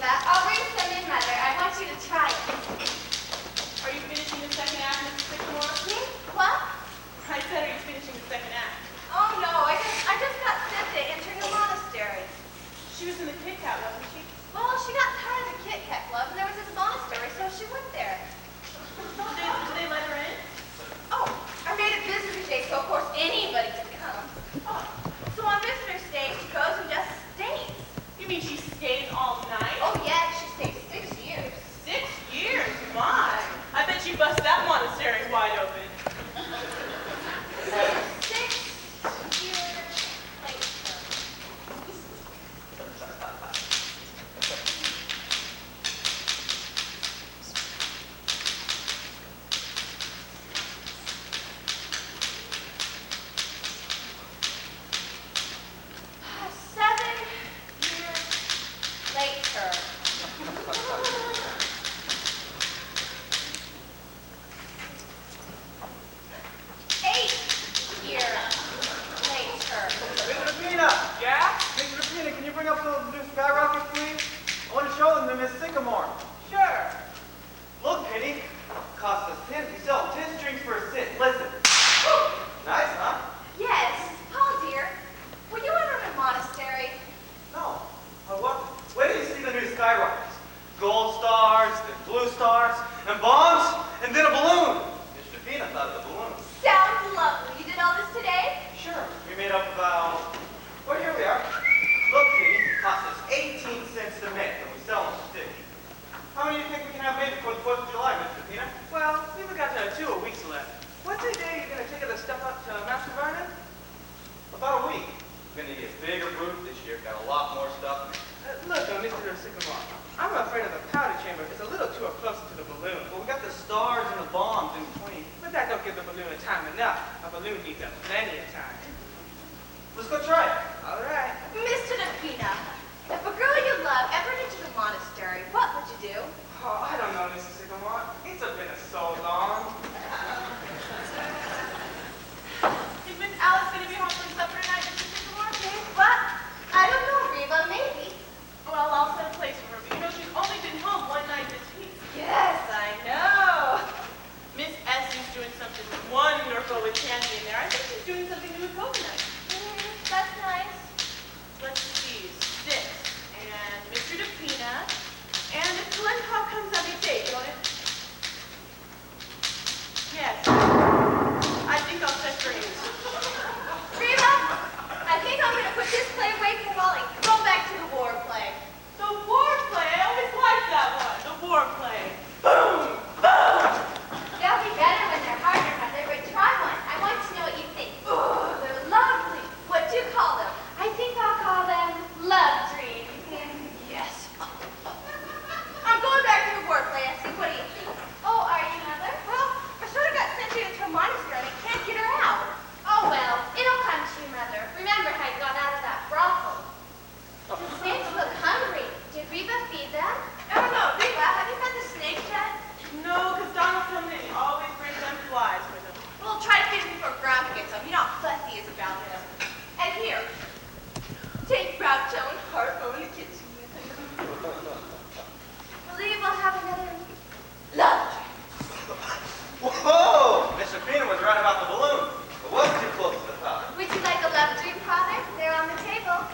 Reba. I'll bring some in, Mother. I want you to try it. Are you finishing the second act, Mrs. Sycamore? Me? What? I said, are you finishing the second act? Oh, no. I just got sent to enter a monastery. She was in the Kit Kat, wasn't she? Well, she got tired of the Kit Kat Club, and there was this monastery, so she went there. Did they let her in? Oh, I made a visitor day, so of course anybody can come. Oh, so on visitor's day, she goes and just stays. You mean she stayed all night? Oh, yeah, she stayed 6 years. 6 years? My! I bet you bust that monastery wide open. 6 years later.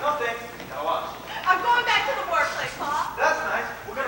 No thanks. Now watch. I'm going back to the war place, Pa. That's nice. We're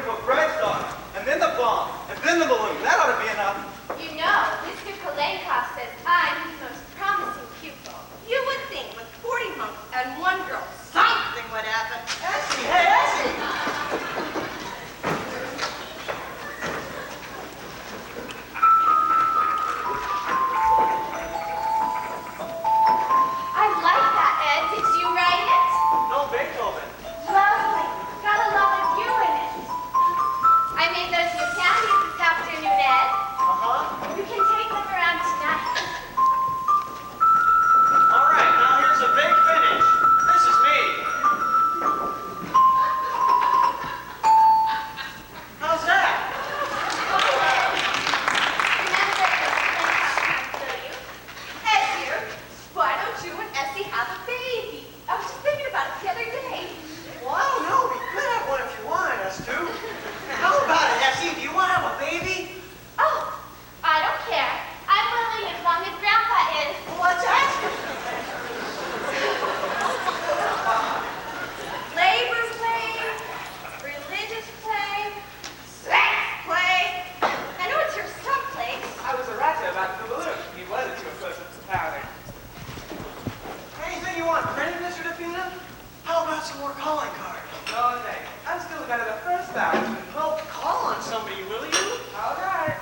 $1,000. Well, call on somebody, will you? All right.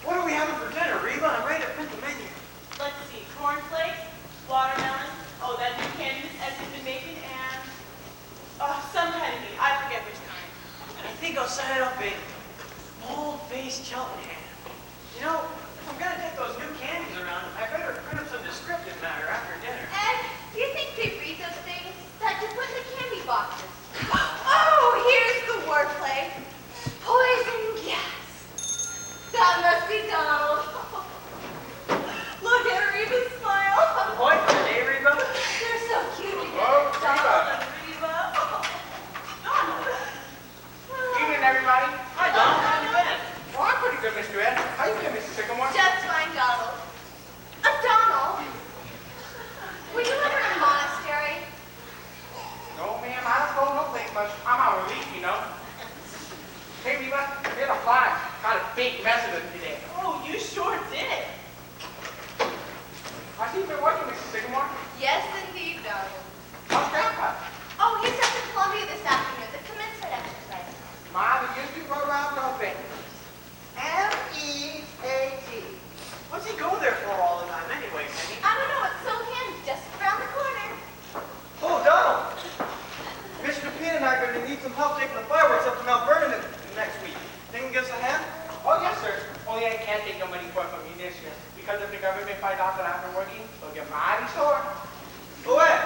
What are we having for dinner, Reba? I'm ready to print the menu. Let's see, cornflakes, watermelon, oh, that new candy Miss Essie's been making, and some kind of meat. I forget which kind. I think I'll set it up a bold-faced Cheltenham. You know, if I'm gonna take those new candies around, I better print up some descriptive matter after dinner. Ed, do you think they read those things that you put in the candy boxes? Oh, here's the wordplay. Poison gas. That must be Donald. Look at Reba's smile. Boy, for the day, Reba. They're so cute together. Oh, Donald Reba. and Reba. Evening, everybody. Hi, Donald. How you been? Well, I'm pretty good, Mr. Ed. How you been, Mr. Sycamore? Just fine, Donald. Donald, were you ever in a monastery? No, ma'am, I don't go no place much. I'm out relief, you know. Hey, Reba, here's a fly. Got a big mess of it today. Oh, you sure did. I see you've been working, Mr. Sycamore. Yes, indeed, Donald. How's Grandpa? Oh, he's up in Columbia this afternoon, the commencement exercise. Ma, the usually roll around the whole thing. M-E-A-T. What's he go there for all the time anyway, Penny? I don't know, it's so handy, just around the corner. Oh, Donald! Mr. Pete and I are going to need some help taking the fireworks up to Mount Vernon next week. Think you can give us a hand? Oh, yes, sir. Only I can't take no money for it from you this year. Because if the government finds out that I've been working, they'll get mighty sore. Oh, Ed!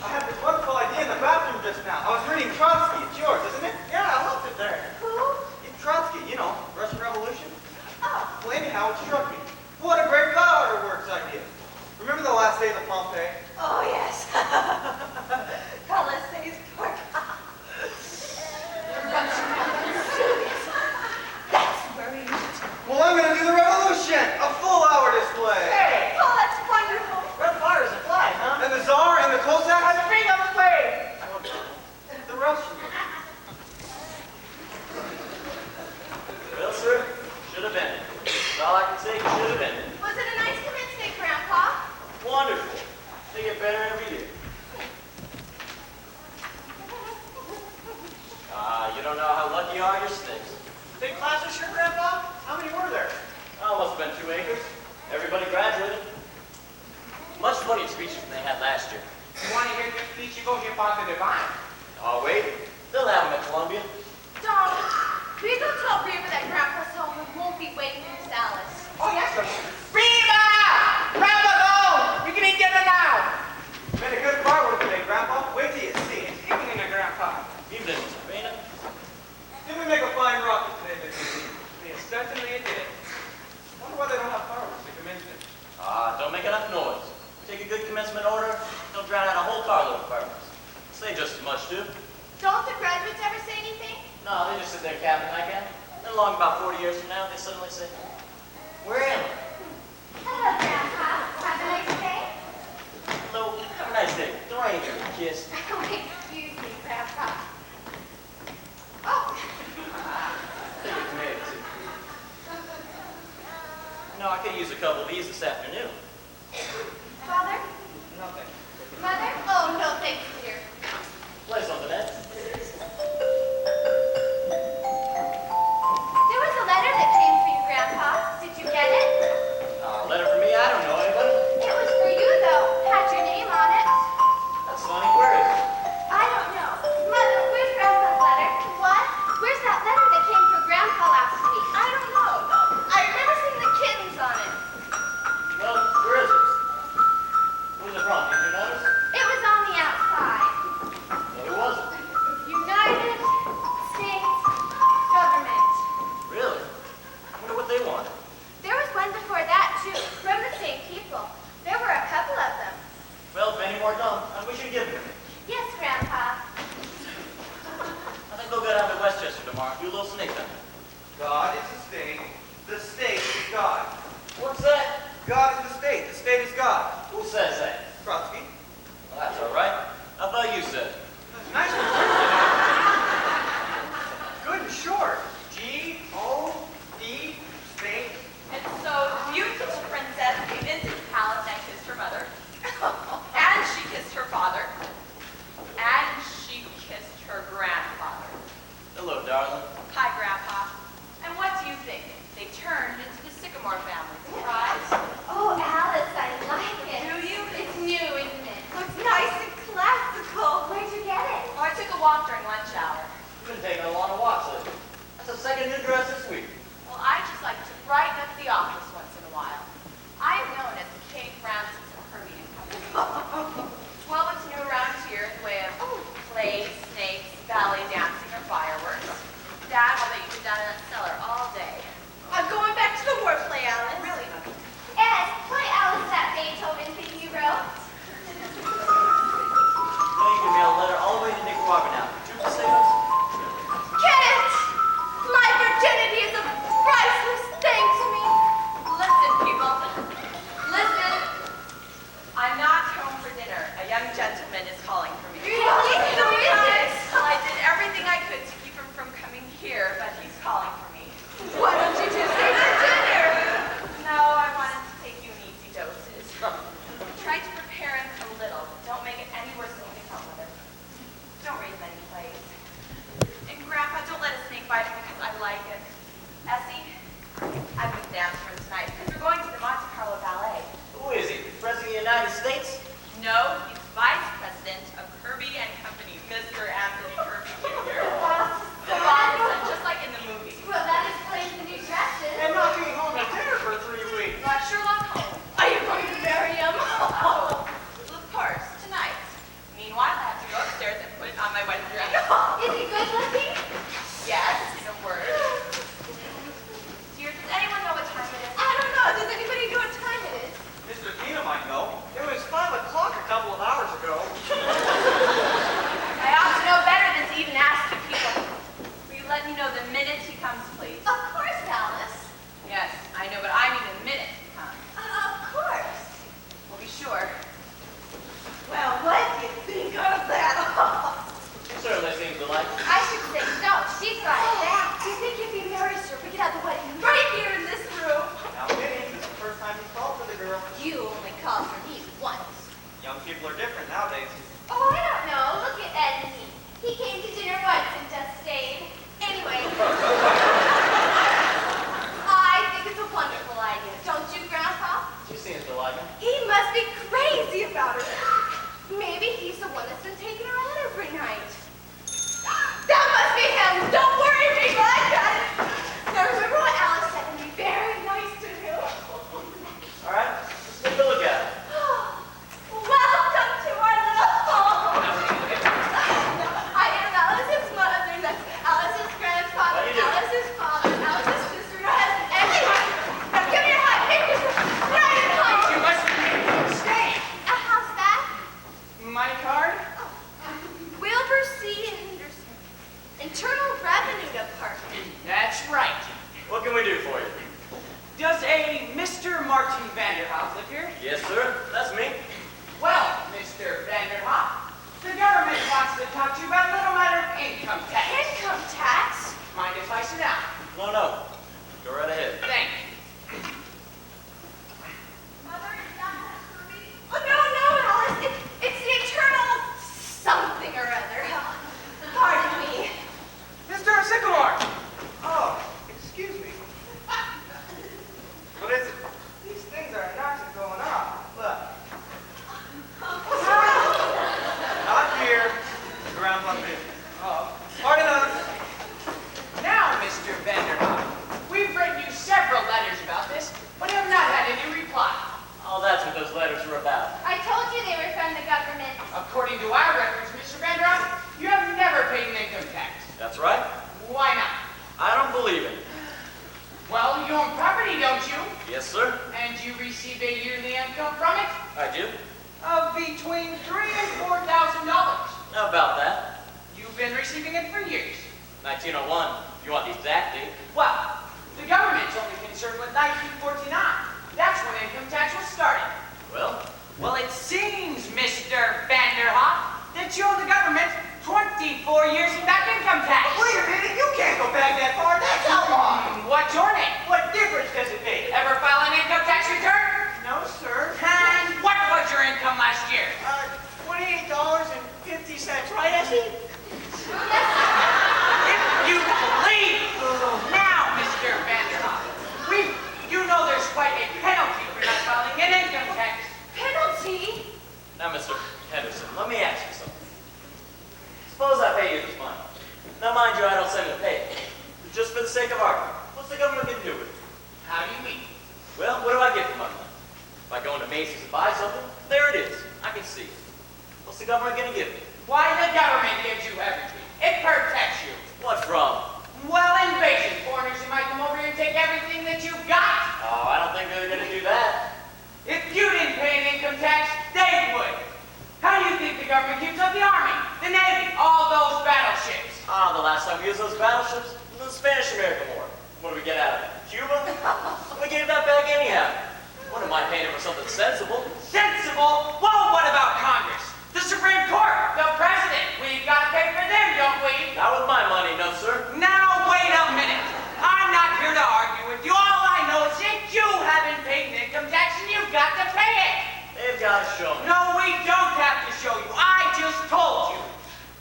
I had this wonderful idea in the bathroom just now. I was reading Trotsky. It's yours, isn't it? Yeah, I left it there. Who? Trotsky, you know, Russian Revolution. Oh, Well, anyhow, it struck me. What a great fireworks idea. Remember the last days of Pompeii? oh yes. Colosseum's poor cow. That's brilliant. Well, I'm going to do the revolution! A full-hour display! Hey! Oh, that's wonderful. Red fires and flies, huh? And the Tsar and the Cossacks? I'm the big on the plane! The Russians. Well, sir, should have been. That's all I can say, should have been. Was it a nice commencement, Grandpa? Wonderful. They get better every year. You don't know how lucky you are, your snakes. Big class this year, Grandpa? How many were there? Oh, must have been 2 acres. Everybody graduated. Much funnier speeches than they had last year. You want to hear this speech, you go hear Father Divine. Oh, wait. They'll have them at Columbia. Donald, will you go tell Reba that Grandpa's home and won't be waiting for Miss Alice? Oh, yes, sir. Reba! Grandma's home! We can eat dinner now! Made a good firework today, Grandpa. Wait till you see it. Evening, Grandpa. Evening, Mr. Sabina. Did we make a fine rocket today, Mr. Yes, certainly it did. Wonder why they don't have fireworks to commencement. Don't make enough noise. Take a good commencement order, they'll drown out a whole carload of fireworks. Say just as much, too. Don't the graduates ever say anything? No, they just sit there capping like that. Then along about 40 years from now, they suddenly say, where am I? Hello, Grandpa. Have a nice day. Hello, have a nice day. Don't I give you a kiss? Excuse me, Grandpa. Oh, Take it to me, too. No, I could use a couple of these this afternoon. Father? Nothing. Mother? Oh, no, thank you, dear. Play something, Ed. There was a letter that came for you, Grandpa. Did you get it? A letter for me? I don't know anybody. It was for you, though. Had your name on it. That's funny. Where is it? I don't know. Mother, where's Grandpa's letter? What? Where's that letter that came for Grandpa last week? I don't know. I remember seeing the kittens on it. Well, where is it? Who's it from? Did you notice? It was on the outside. No, who was it? United States Government. Really? I wonder what they wanted. There was one before that, too, from the same people. There were a couple of them. Well, if any more come, we should give them. Yes, Grandpa. I think they'll go down to Westchester tomorrow and do a little snake hunting. God is the state. The state is God. What's that? God is the state. The state is God. Who says that? Trotsky. Well, that's all right. How about you said? Nice and short. Good and short. G-O-D, state. And so, beautiful princess came into the palace and kissed her mother. And she kissed her father. And she kissed her grandmother. walk during lunch hour. You've been taking a lot of walks lately. That's the second new dress this week. Well, I just like to brighten up the office once in a while. I am known as the King Francis of Herbie and Company. Well, what's new around here in the way of plays, snakes, ballet dancing, or fireworks? Dad, I'll bet you sit down in that cellar all day. I'm going back to the wordplay, Alice. Really, honey? Yes, play Alice that Beethoven thing you wrote. Now you can mail a letter all the way to Nicaragua now. 2 potatoes? Kenneth! My virginity is a priceless thing to me. Listen, people. Listen. I'm not home for dinner. A young gentleman is calling for me. Really? Who is this? Well, I did everything I could to keep him from coming here, but he's calling for me. Why don't you just stay for dinner? No, I wanted to take you in easy doses. Try to prepare him a little, but don't make it any worse than you can help with it. Don't read many plays. And Grandpa, don't let a snake bite him because I like it. Essie, I've been dancing for tonight because we're going to the Monte Carlo Ballet. Who is he? President of the United States? No, he's Vice President of Herbie and Company, Mr. Anthony Herbie Jr. The boss is just like in the movie. Well, that explains the new dresses. And not being home to dinner for 3 weeks. Like Sherlock Holmes. Are you going to marry him? Oh, well, of course, tonight. Meanwhile, I have to go upstairs and put on my wedding dress. Is he good looking? Yes, in a word. Dear, does anyone know what time it is? I don't know. Does anybody know what time it is? Mr. Pina might know. It was 5 o'clock a couple of hours ago. I ought to know better than to even ask you people. Will you let me know the minute he comes, please? Of course, Alice. Yes, I know, but I mean the minute he comes. Of course. We'll be sure. Well, what do you think of that? He certainly seems to like it. I should say so. She's right. Do you think if he marries her, we could have the wedding right here in this room? Now, Minnie, this is the first time he called for the girl. You only called for me once. Young people are different nowadays. Oh, I don't know. Look at Eddie. He came to dinner once and just stayed. Anyway. I think it's a wonderful idea. Don't you, Grandpa? She seems to like him. He must be crazy about her. Maybe he's the one that's been taking her out every night. That must be him. Don't worry, people. I got it. Now remember what Alice said and be very nice to him. All right, let's take a look at it. Welcome to our little home. I am Alice's mother. That's Alice's grandfather. How do you do? Alice's father. Alice's sister. Everyone. Now give me your hug. Make this right at home. You must stay. How's that? My card? Wilbur C. Henderson, Internal Revenue Department. That's right. What can we do for you? Does a Mr. Martin Vanderhoff live here? Yes, sir. That's me. Well, Mr. Vanderhoff, the government wants to talk to you about a little matter of income tax. Income tax? Mind if I sit down? No. Go right ahead. Thank you. Mother, is that Herbie? Oh, no, Alice. It's the Internal something or other. Pardon me. Mr. Sycamore! Oh, excuse me. What is it? These things are not going on. Look. Not here. Ground on business. Oh, pardon us. Now, Mr. Vanderhoff, we've written you several letters about this, but have not had any reply. Oh, that's what those letters were about. I told you they were from the government. According to our records, Mr. Vanderhoff, you have never paid an income tax. That's right. Why not? I don't believe it. Well, you own property, don't you? Yes, sir. And you receive a yearly income from it I do. of between $3,000 and $4,000. How about that? You've been receiving it for years. 1901. You want the exact date? Well, the government's only concerned with 1949. That's when income tax was started. Well, Well, it seems, Mr. Vanderhoff, that you owe the government 24 years in back income tax. Wait a minute, you can't go back that far. That's how long. What's your name? What difference does it make? Ever file an income tax return? No, sir. And what was your income last year? $28.50, right, Essie? If you please. Now, Mr. Vanderhoff, you know there's quite a penalty for not filing an income tax. Penalty? now, Mr. Henderson, let me ask you something. Suppose I pay you Now, mind you, I don't send him to pay. But just for the sake of argument, what's the government going to do with it? How do you mean? Well, what do I get for my money? If I go into Macy's and buy something, there it is. I can see it. What's the government going to give me? Why, the government gives you everything. It protects you. What from? Well, invasion. Foreigners who might come over here and take everything that you've got. Oh, I don't think they're going to do that. If you didn't pay an income tax, they would. How do you think the government keeps up the Army, the Navy, all those battleships? Ah, the last time we used those battleships was the Spanish-American War. What do we get out of it? Cuba? We gave that back anyhow. Wouldn't mind paying it for something sensible. Sensible? Well, what about Congress? The Supreme Court? The President? We've got to pay for them, don't we? Not with my money, no, sir. Now, wait a minute. I'm not here to argue with you. All I know is that you haven't paid an income tax and you've got to pay it. They've got to show me. No, we don't have to show you. I just told you.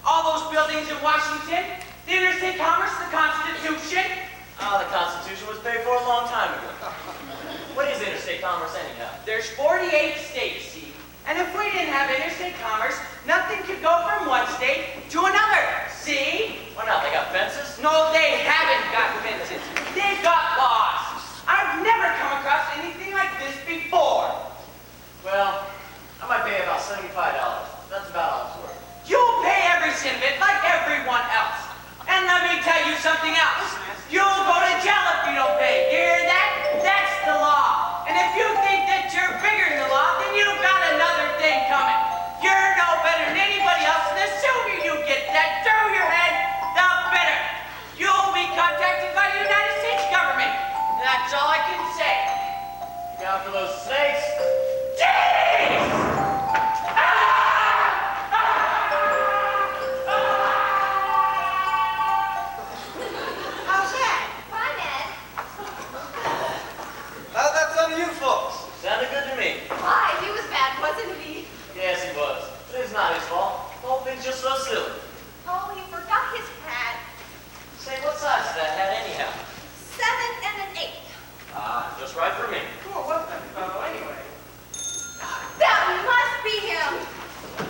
All those buildings in Washington, the interstate commerce, the Constitution. Ah, the Constitution was paid for a long time ago. What is interstate commerce anyhow? There's 48 states, see? And if we didn't have interstate commerce, nothing could go from one state to another, see? Why not? They got fences? No, they haven't got fences. They've got laws. I've never come across anything like this before. Well, I might pay about $75. That's about all it's worth. You'll pay every cent of it like everyone else. And let me tell you something else. You'll go to jail if you don't pay. You hear that? That's the law. And if you think that you're bigger than the law, then you've got another thing coming. You're no better than anybody else, and the sooner you get that through your head, the better. You'll be contacted by the United States government. That's all I can say. Look out for those snakes. Jeez! How's that? Fine, Ed. How'd that sound to you folks? Sounded good to me. Why? He was bad, wasn't he? Yes, he was. But it's not his fault. The whole thing's just so silly. Oh, he forgot his hat. Say, what size is that hat anyhow? 7 and an 8. Ah, just right for me. Cool, what's that fellow anyway? That must be him.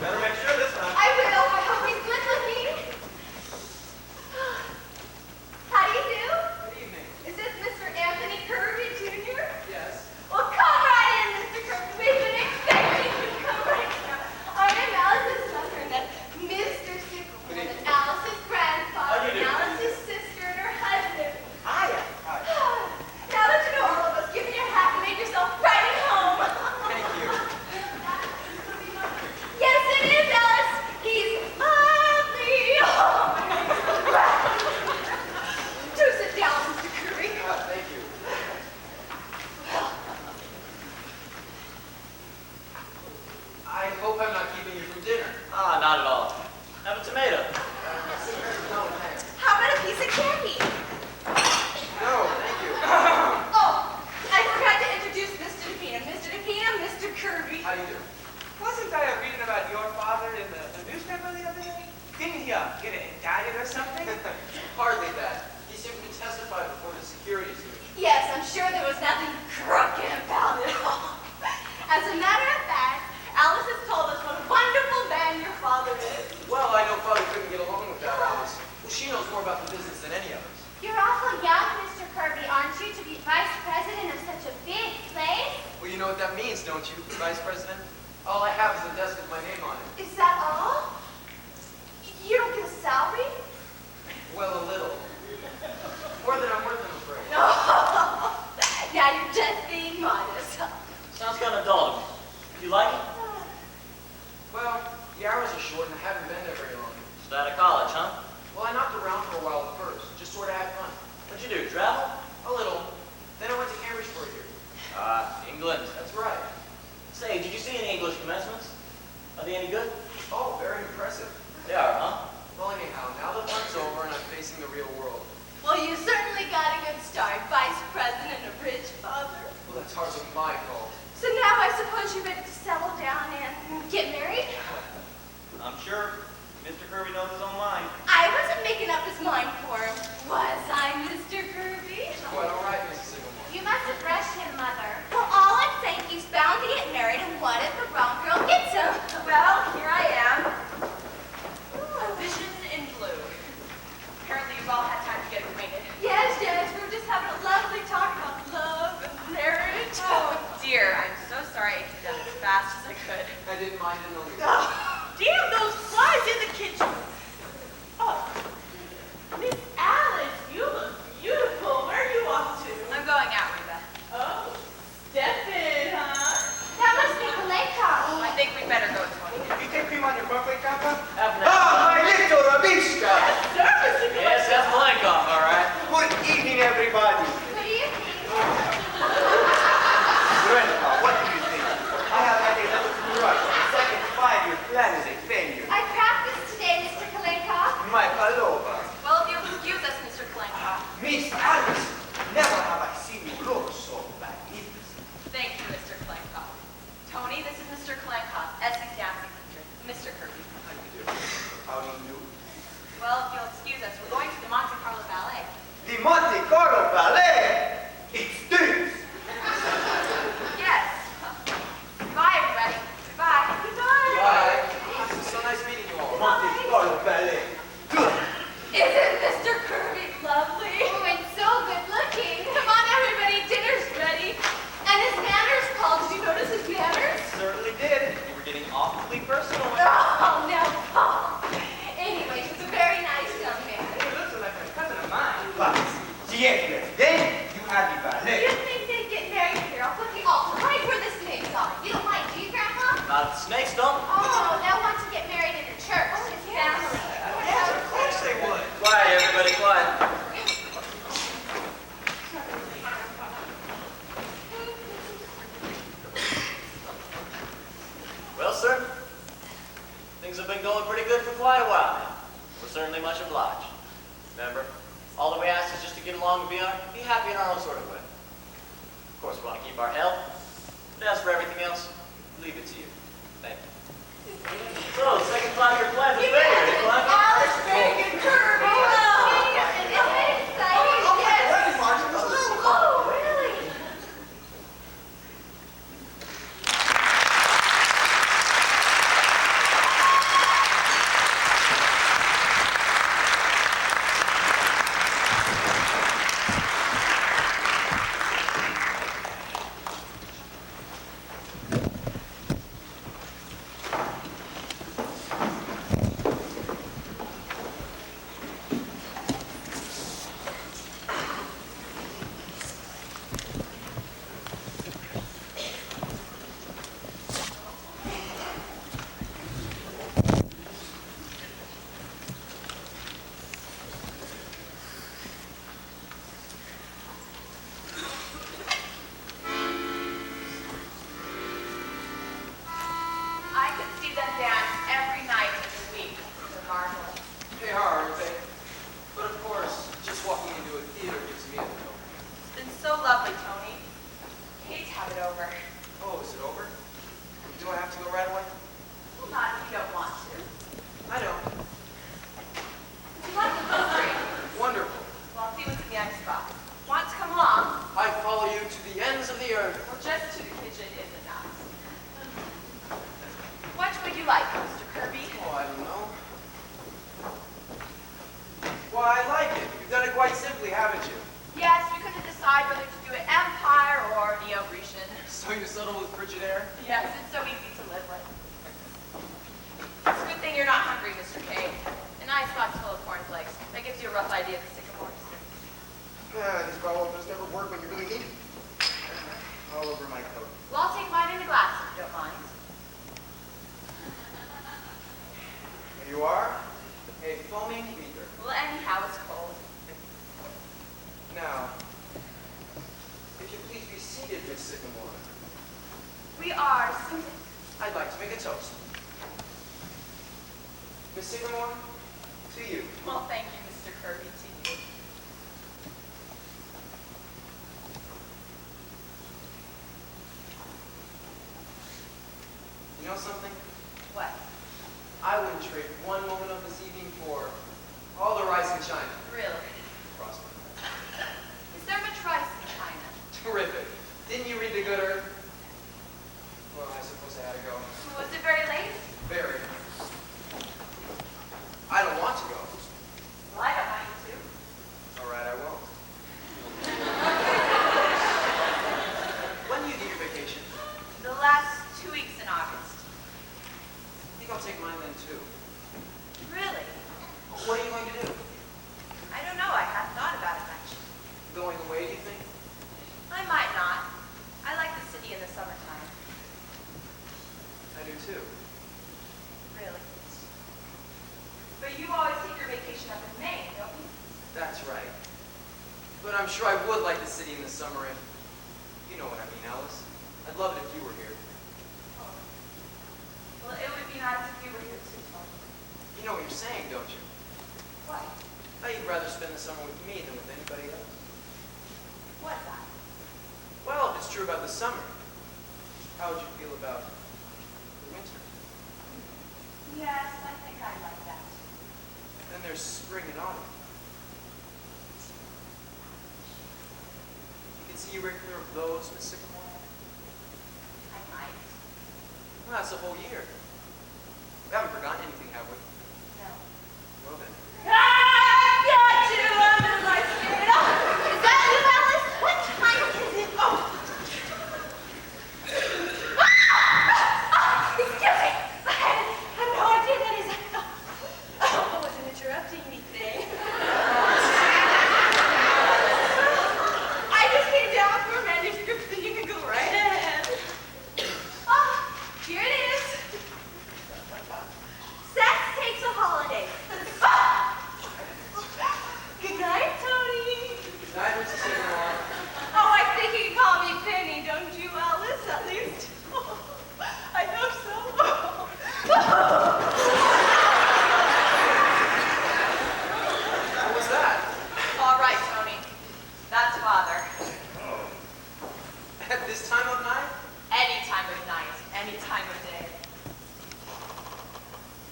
Better make sure this time. I will. I hope he's good looking. How do you do? Good evening. Is this Mr. Anthony Kirby, Jr.? Yes. Well, come right in, Mr. Kirby. We've been expecting you to come right now. I am Alice's mother, and that's Mr. Sickle, and that's Alice's grandfather, How do you and do? Alice's sister and her husband. Hiya. Now that you know all of us, give me your hat and make yourself right at home. Thank you. Yes, it is, Alice. He's lovely. Oh, do sit down, Mr. Kirby. Thank you. I hope I'm not keeping you from dinner. Ah, not at all. Have a tomato. No, thanks. How about a piece of candy? No, thank you. Oh, I forgot to introduce Mr. DePina. Mr. DePina, Mr. Kirby. How do you do? Wasn't I reading about your father in the newspaper the other day? Didn't he get indicted or something? Hardly that. He simply testified before the Securities Commission. Yes, I'm sure there was nothing crooked about it all. As a matter of fact, Alice has told us what a wonderful man your father is. Well, I know Father couldn't get along without Alice. Well, she knows more about the business than any of us. You're awful young, Mr. Kirby, aren't you, to be vice president of such a big place? Well, you know what that means, don't you, Vice President? All I have is a desk with my name on it. Is that all? You don't get a salary? Well, a little. More than I'm worth, I'm afraid. No. Now you're just being modest. Sounds kind of dull to me. You like it? Well, the hours are short and I haven't been there very long. Just out of college, huh? Well, I knocked around for a while at first, just sort of had fun. What'd you do, travel? A little. Then I went to Cambridge for a year. Ah, England. That's right. Say, did you see any English commencements? Are they any good? Oh, very impressive. They are, huh? Well, anyhow, now the fun's over and I'm facing the real world. Well, you certainly got a good start, Vice President of Rich Father. Well, that's hardly my fault. So now I suppose you're ready to settle down and get married? I'm sure Mr. Kirby knows his own mind. I wasn't making up his mind for him, was I, Mr. Kirby? Quite all right, Mrs. Siglemore. You must have rushed him, Mother. Well, all I'm saying, he's bound to get married, and what if the wrong girl gets him? Well, here I am. A vision in blue. Well, if you'll excuse us, we're going to the Monte Carlo Ballet. The Monte Carlo Ballet. It stinks. Yes. Goodbye, everybody. Goodbye. Goodbye. Bye. It was so nice meeting you all. Monte Carlo Ballet. Good. Isn't Mr. Kirby lovely? Oh, and so good looking. Come on, everybody. Dinner's ready. And his manners, Paul. Did you notice his manners? Certainly did. You were getting awfully personal. Oh, no, Paul. Anyway, he's a very nice young man. Hey, looks like a cousin of mine. But, siempre, then you have the Do ballet. you think they'd get married here? I'll put the altar right where the snakes are. You don't mind, do you, Grandpa? Not if the snakes don't. Oh, they'll want to get married in a church. Oh, his family. Yes, of course they would. Quiet, everybody, quiet. Well, sir, things have been going pretty good for quite a while now. We're certainly much obliged. Remember, all that we ask is just to get along and be happy in our own sort of way. Of course, we want to keep our health, but as for everything else, leave it to you. Thank you. So, second 5-year plan is there. Alice, Meg, and Kirby. Isn't it exciting? Yes. Oh, really? I could see them dance every night of the week. They're marvelous. They are, aren't they? But of course, just walking into a theater gives me a thrill. It's been so lovely, Tony. Hate to have it over. Oh, is it over? Do I have to go right away? Well, not if you don't want to. I don't. Would you like the history? Wonderful. Well, I'll see what's in the icebox. Want to come along? I follow you to the ends of the earth. Well, just to the kitchen is enough. What would you like, Mr. Kirby? Oh, I don't know. Well, I like it. You've done it quite simply, haven't you? Yes, we couldn't decide whether to do it Empire or Neo-Grecian. So you settle with frigid air? Yes, it's so easy to live with. It's a good thing you're not hungry, Mr. K. An icebox full of cornflakes. That gives you a rough idea of the sycamores. These bottle openers never work when you really need it. All over my coat. Well, I'll take mine in a glass if you don't mind. Here you are. A foaming beaker. Well, anyhow, it's cold. Now, if you please be seated, Miss Sycamore. We are seated. I'd like to make a toast. Miss Sycamore, to you. Well, thank you, Mr. Kirby, to you. You know something? What? I wouldn't trade one moment of this evening for all the rice in China. Really? Prosper. Is there much rice in China? Terrific. Didn't you read The Good Earth? Well, I suppose I had to go. Was it very late? Very. I don't want to go. Well, I don't mind to. All right, I won't. When do you get your vacation? The last 2 weeks in August. I think I'll take mine then, too. Really? What are you going to do? I don't know. I hadn't thought about it much. Going away, do you think? I might not. I like the city in the summertime. I do, too. Really. But you always take your vacation up in Maine, don't you? That's right. But I'm sure I would like the city in the summer if... You know what I mean, Alice. I'd love it if you were here. Oh. Well, it would be nice if you were here too, Tony. You know what you're saying, don't you? What? That you'd rather spend the summer with me than with anybody else. What's that? Well, if it's true about the summer, how would you feel about the winter? Yes, I think I like that. Then there's there's spring and autumn. You can see your right clear of those, Miss Sycamore? I might. Well, that's a whole year. We haven't forgotten anything, have we? No. Well then. I got you under my skin. Oh, is that you, Alice? What time is it? Oh. Excuse me. I had no idea that is. I wasn't interrupting anything. I just came down for a manuscript so you can go right ahead. Here it is. Sex takes a holiday. Good night, Tony. Good night, Mrs. Sycamore. Oh, I think you can call me Penny, don't you, Alice? At least. I hope so. What was that? All right, Tony. That's Father. At this time of night? Any time of night, any time of day.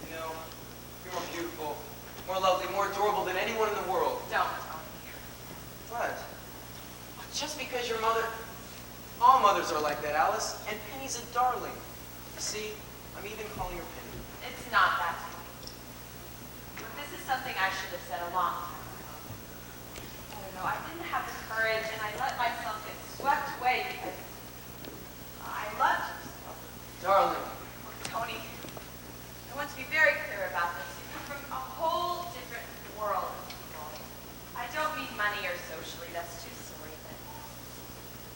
You know, you're more beautiful, more lovely, more adorable than anyone in the world. Don't, Tony. What? Just because your mother... All mothers are like that, Alice. And Penny's a darling. See, I'm even calling her Penny. It's not that, Tony. But this is something I should have said a long time ago. I don't know, I didn't have the courage, and I let myself get swept away because I loved you so. Darling. Look, Tony, I want to be very clear about this. You come from a whole different world of people. I don't mean money or socially, that's too silly, but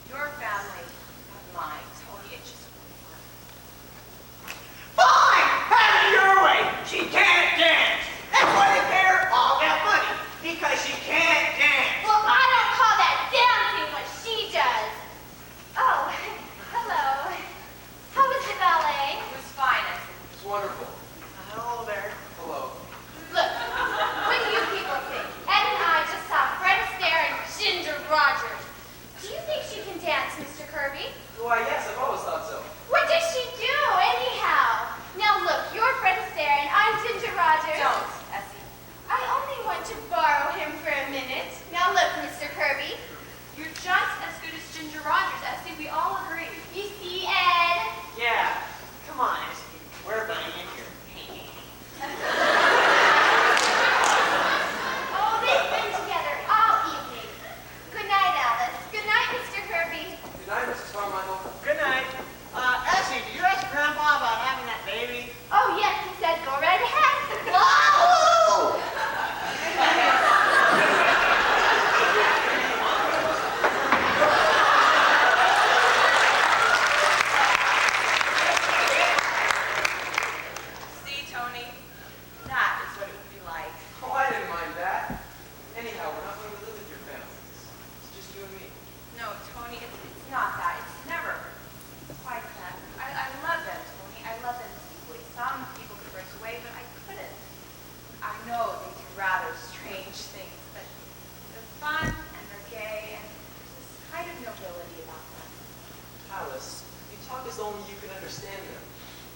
your family and mine, Tony, it just wouldn't work. Fine! Have it your way! She can't dance! That's why they pay her all that money. Because she can't dance! Well, I don't call that dancing what she does. Oh, hello. How was the ballet? It was fine, I said. It's wonderful. Hello there. Hello. Look, what do you people think? Ed and I just saw Fred Astaire and Ginger Rogers. Do you think she can dance, Mr. Kirby? Why, yes, I've always thought so. What does she do, anyhow? Now look, you're Fred Astaire and I'm Ginger Rogers. Don't, Essie. I only want to borrow him for a minute. Now look, Mr. Kirby. You're just as good as Ginger Rogers, Essie. We all agree. You see, Ed? Yeah. Come on, Essie. We're bunny in here. Oh, they've been together all evening. Good night, Alice. Good night, Mr. Kirby. Good night, Mrs. Carmichael. Good night. Essie, did you ask Grandpa about having that baby? Oh, yes, he said go right ahead. Whoa! See, Tony? That is what it would be like. Oh, I didn't mind that. Anyhow, we're not going to live with your family. It's just you and me. No, Tony, it's not that. It's never quite that. I love them, Tony. I love them deeply. Some people could break away, but I couldn't. I know they do rather strange things, but they're fun and they're gay and there's this kind of nobility about them. Alice, you talk as though only you can understand them.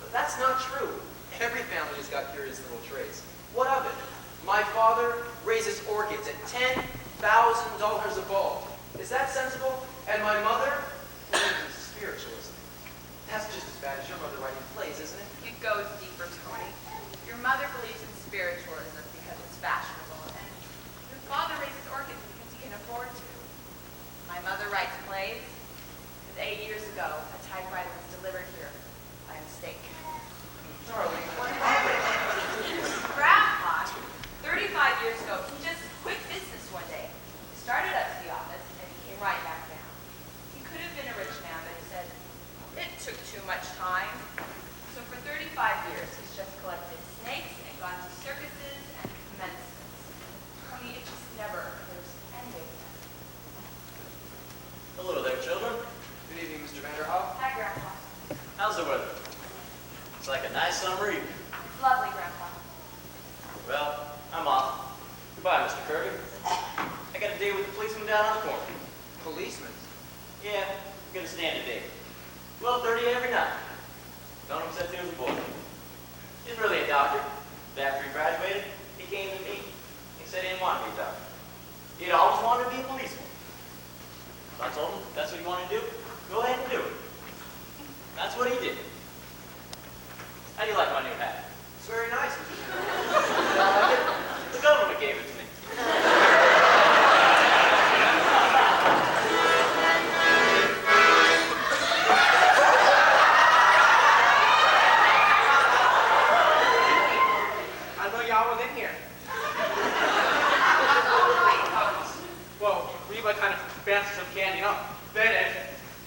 But that's not true. Every family has got curious little traits. What of it? My father raises orchids at $10,000 a bulb. Is that sensible? And my mother believes in spiritualism. That's just as bad as your mother writing plays, isn't it? It goes deeper, Tony. Your mother believes in spiritualism because it's fashionable, and your father raises orchids because he can afford to. My mother writes plays, because 8 years ago, a typewriter was delivered here by mistake. Darling, what happened? Grandpa, 35 years ago, he just quit business one day. He started up to the office, and he came right back down. He could have been a rich man, but he said it took too much time. So for 35 years, he's just collected snakes and gone to circuses and commencements. Tony, it just never occurs to any of them. Hello there, children. Good evening, Mr. Vanderhoff. Hi, Grandpa. How's the weather? It's like a nice summer evening. It's lovely, Grandpa. Well, I'm off. Goodbye, Mr. Kirby. I got a date with the policeman down on the corner. Policeman. Yeah, I'm gonna stand a date. 12:30 every night. Known him since he was a boy. He's really a doctor. But after he graduated, he came to me didn't want to be a doctor. He'd always wanted to be a policeman. So I told him, if that's what you want to do, go ahead and do it. That's what he did. How do you like my new hat? It's very nice, Mr. Mann. You don't like it? The government gave it to me. I know y'all was in here. Well, Reba kind of fancies some candy, you know. Then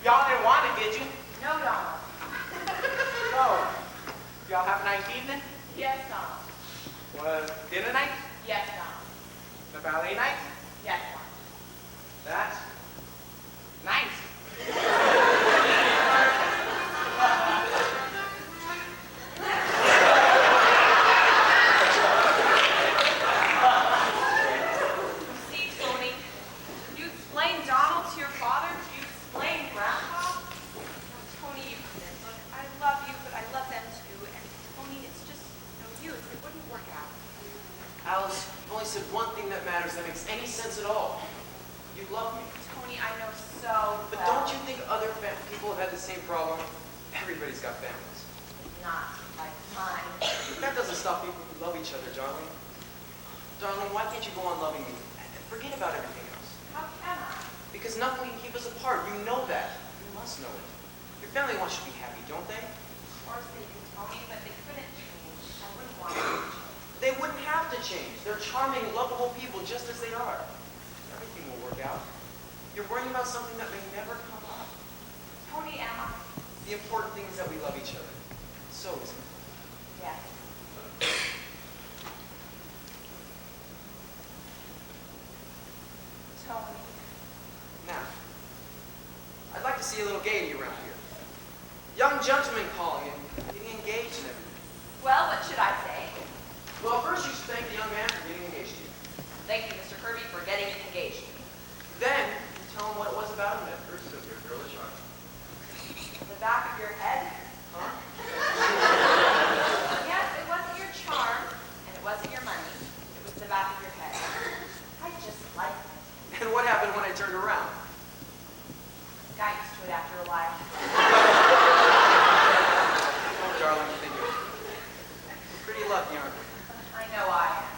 y'all didn't want it, did you? No, Donald. No. Y'all have a nice evening? Yes, Donald. Was dinner night? Yes, Donald. The ballet night? Yes, Donald. That's nice. See, Tony, you explain Donald to your father? You explain Grandpa? Tony, you couldn't. Look, I love you, but I love them too. And Tony, it's just no use. It wouldn't work out. Alice, you've only said one thing that matters that makes any sense at all. You love me. Tony, I know so But well. don't you think other people have had the same problem? Everybody's got families. Not like mine. That doesn't stop people who love each other, darling. Darling, why can't you go on loving me and forget about everything else? How can I? Because nothing can keep us apart. You know that. You must know it. Your family wants you to be happy, don't they? Of course they do, Tony, but they couldn't change. I wouldn't want them to change. They wouldn't have to change. They're charming, lovable people just as they are. Everything will work out. You're worrying about something that may never come up. Tony, am I? The important thing is that we love each other. So is it? Yes. Tony. Now, I'd like to see a little gaiety around here. Young gentlemen calling and getting engaged and everything. Well, what should I say? Well, first you should thank the young man for getting engaged to you. Thank you, Mr. Kirby, for getting engaged. Then, you tell him what it was about him that first took your girlish heart. The back of your head? Huh? Yes, it wasn't your charm, and it wasn't your money. It was the back of your head. I just liked it. And what happened when I turned around? Got used to it after a while. Oh, darling, think of it. We're pretty lucky, aren't we? I know I am.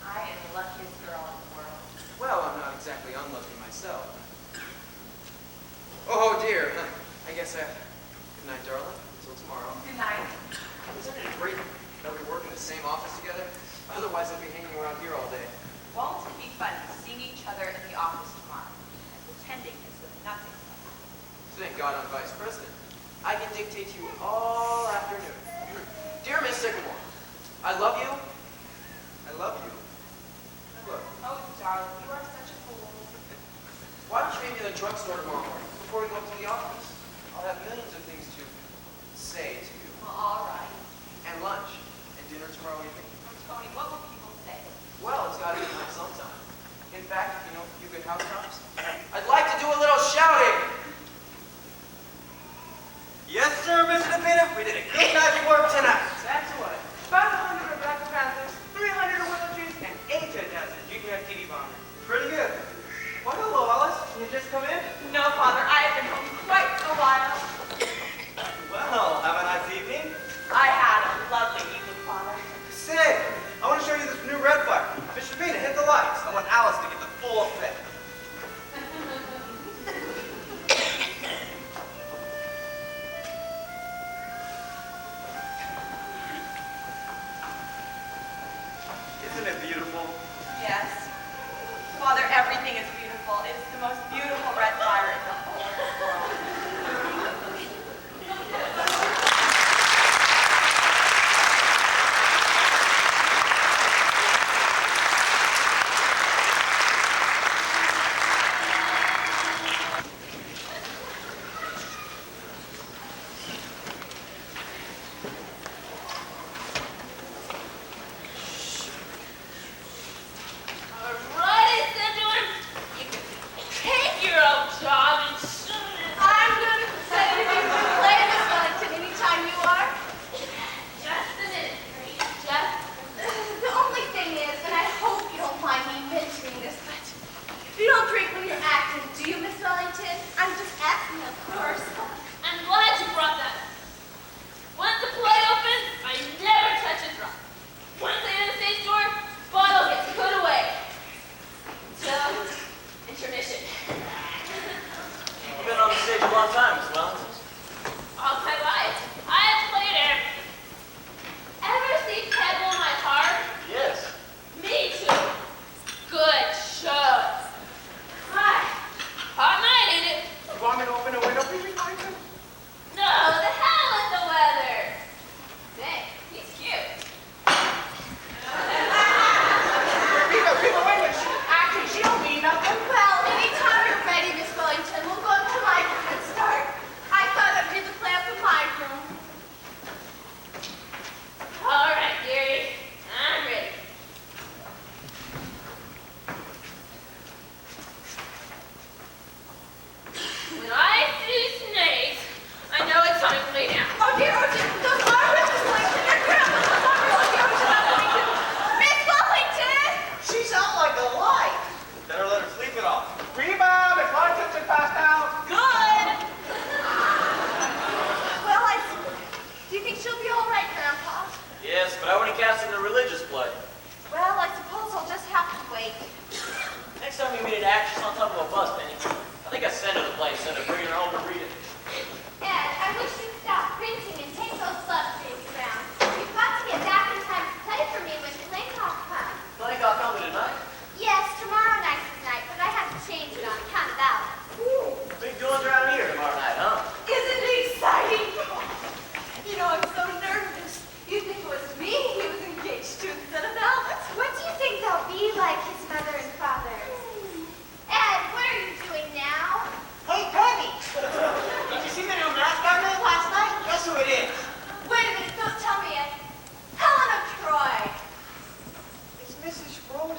I am the luckiest girl in the world. Well, I'm not exactly unlucky myself. Oh, dear. I guess I... Good night, darling. Until tomorrow. Good night. Isn't it great that we work in the same office together? Otherwise, I'd be hanging around here all day. Won't it be funny seeing each other in the office tomorrow and pretending as though nothing happened? Thank God I'm vice president. I can dictate to you all afternoon. Dear Miss Sycamore, I love you. I love you. I love you. Oh, darling, you are such a fool. Why don't you meet me in the drugstore tomorrow morning before we go up to the office? I'll have millions of things to say to you. Well, all right. And lunch. And dinner tomorrow evening. Oh, Tony, what will people say? Well, it's got to be nice sometime. In fact, if you know a few good house tops, I'd like to do a little shouting. Yes, sir, Mr. DePina. We did a good night's work tonight. That's what. 500 Black Panthers, 300 Willow Trees, and 8 dozen Junior TV bombers. Pretty good. Well, hello, Alice. Can you just come in? No, Father, I have been home quite a while. Well, have a nice evening. I had a lovely evening, Father. Say, I want to show you this new red fire. Mr. Pina, hit the lights. I want Alice to get the full effect. Isn't it beautiful? Yes. Father, everything is beautiful. It's the most beautiful red fire in the whole world. Alrighty, Cinnamon. You can take your old job and shut it. I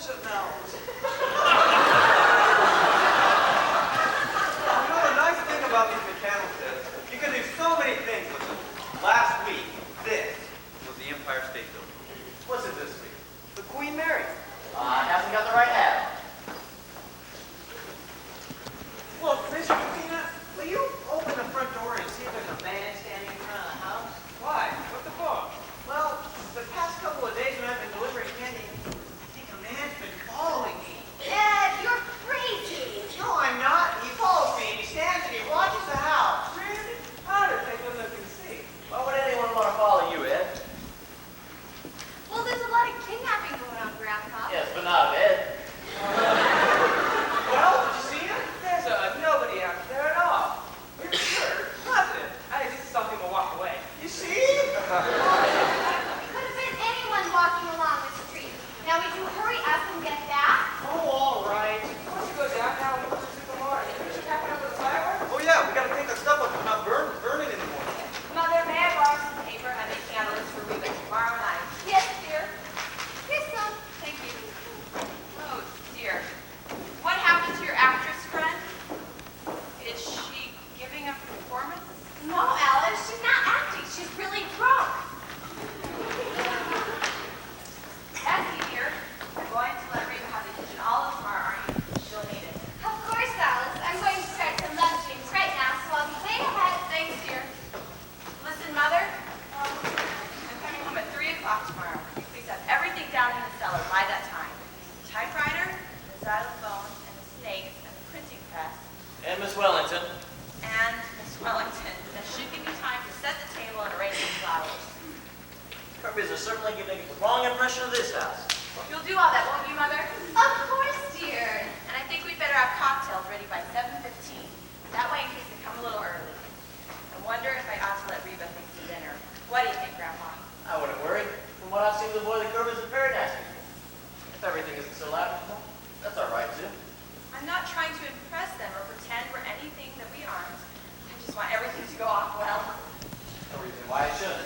bunch of melons. You know, the nice thing about these mechanics is you can do so many things with them. Last week, this was the Empire State Building. What's it this week? The Queen Mary. Hasn't got the right hat. Look, Mr. Peanut, will you open the front door and see if there's a man standing in front of the house? Why? What the fuck? Well, the past couple of days when I've been delivering candy, I think a man's been following me. Dad, you're crazy. No, I'm not. He follows me and he stands and he watches the house. Really? I'd take a look and see. Why would anyone want to follow you, Ed? Well, there's a lot of kidnapping going on, Grandpa. Yes, but not of Ed. Well, did you see him? There's nobody out there at all. Are you sure? Positive. I just saw people walk away. You see? It could have been anyone walking along the street. Now, would you hurry up and get that? Oh, all right. Why don't you go down now and look for the morning? Finish packing up with the fireworks? Oh yeah, we gotta take the stuff up and not burn it anymore. Mother, may I borrow some paper? I'm making out a list for Reba tomorrow night. Yes, dear. Here's some. Thank you. Oh, dear. What happened to your actress friend? Is she giving a performance? No, Alice, she's not acting. She's really drunk. Essie, dear, you're going to let Reba have the kitchen all of tomorrow, aren't you? She'll need it. Of course, Alice. I'm going to start some lunchings right now, so I'll be way ahead. Thanks, dear. Listen, Mother. I'm coming home at 3 o'clock tomorrow. Please have everything down in the cellar by that time. The typewriter, the xylophone, and the snakes, and the printing press, And Miss Wellington. and Miss Wellington. That should give you time to set the table and arrange the flowers. Kirby's are certainly giving the wrong impression of this house. You'll do all that, won't you, Mother? Of course, dear. And I think we'd better have cocktails ready by 7:15. That way, in case they come a little early. I wonder if I ought to let Reba fix the dinner. What do you think, Grandpa? I wouldn't worry. From what I've seen of the boy, the Kirby's are very nice people. If everything isn't so loud, that's all right, too. I'm not trying to impress them or pretend we're anything that we aren't. I just want everything to go off well. No reason why it shouldn't.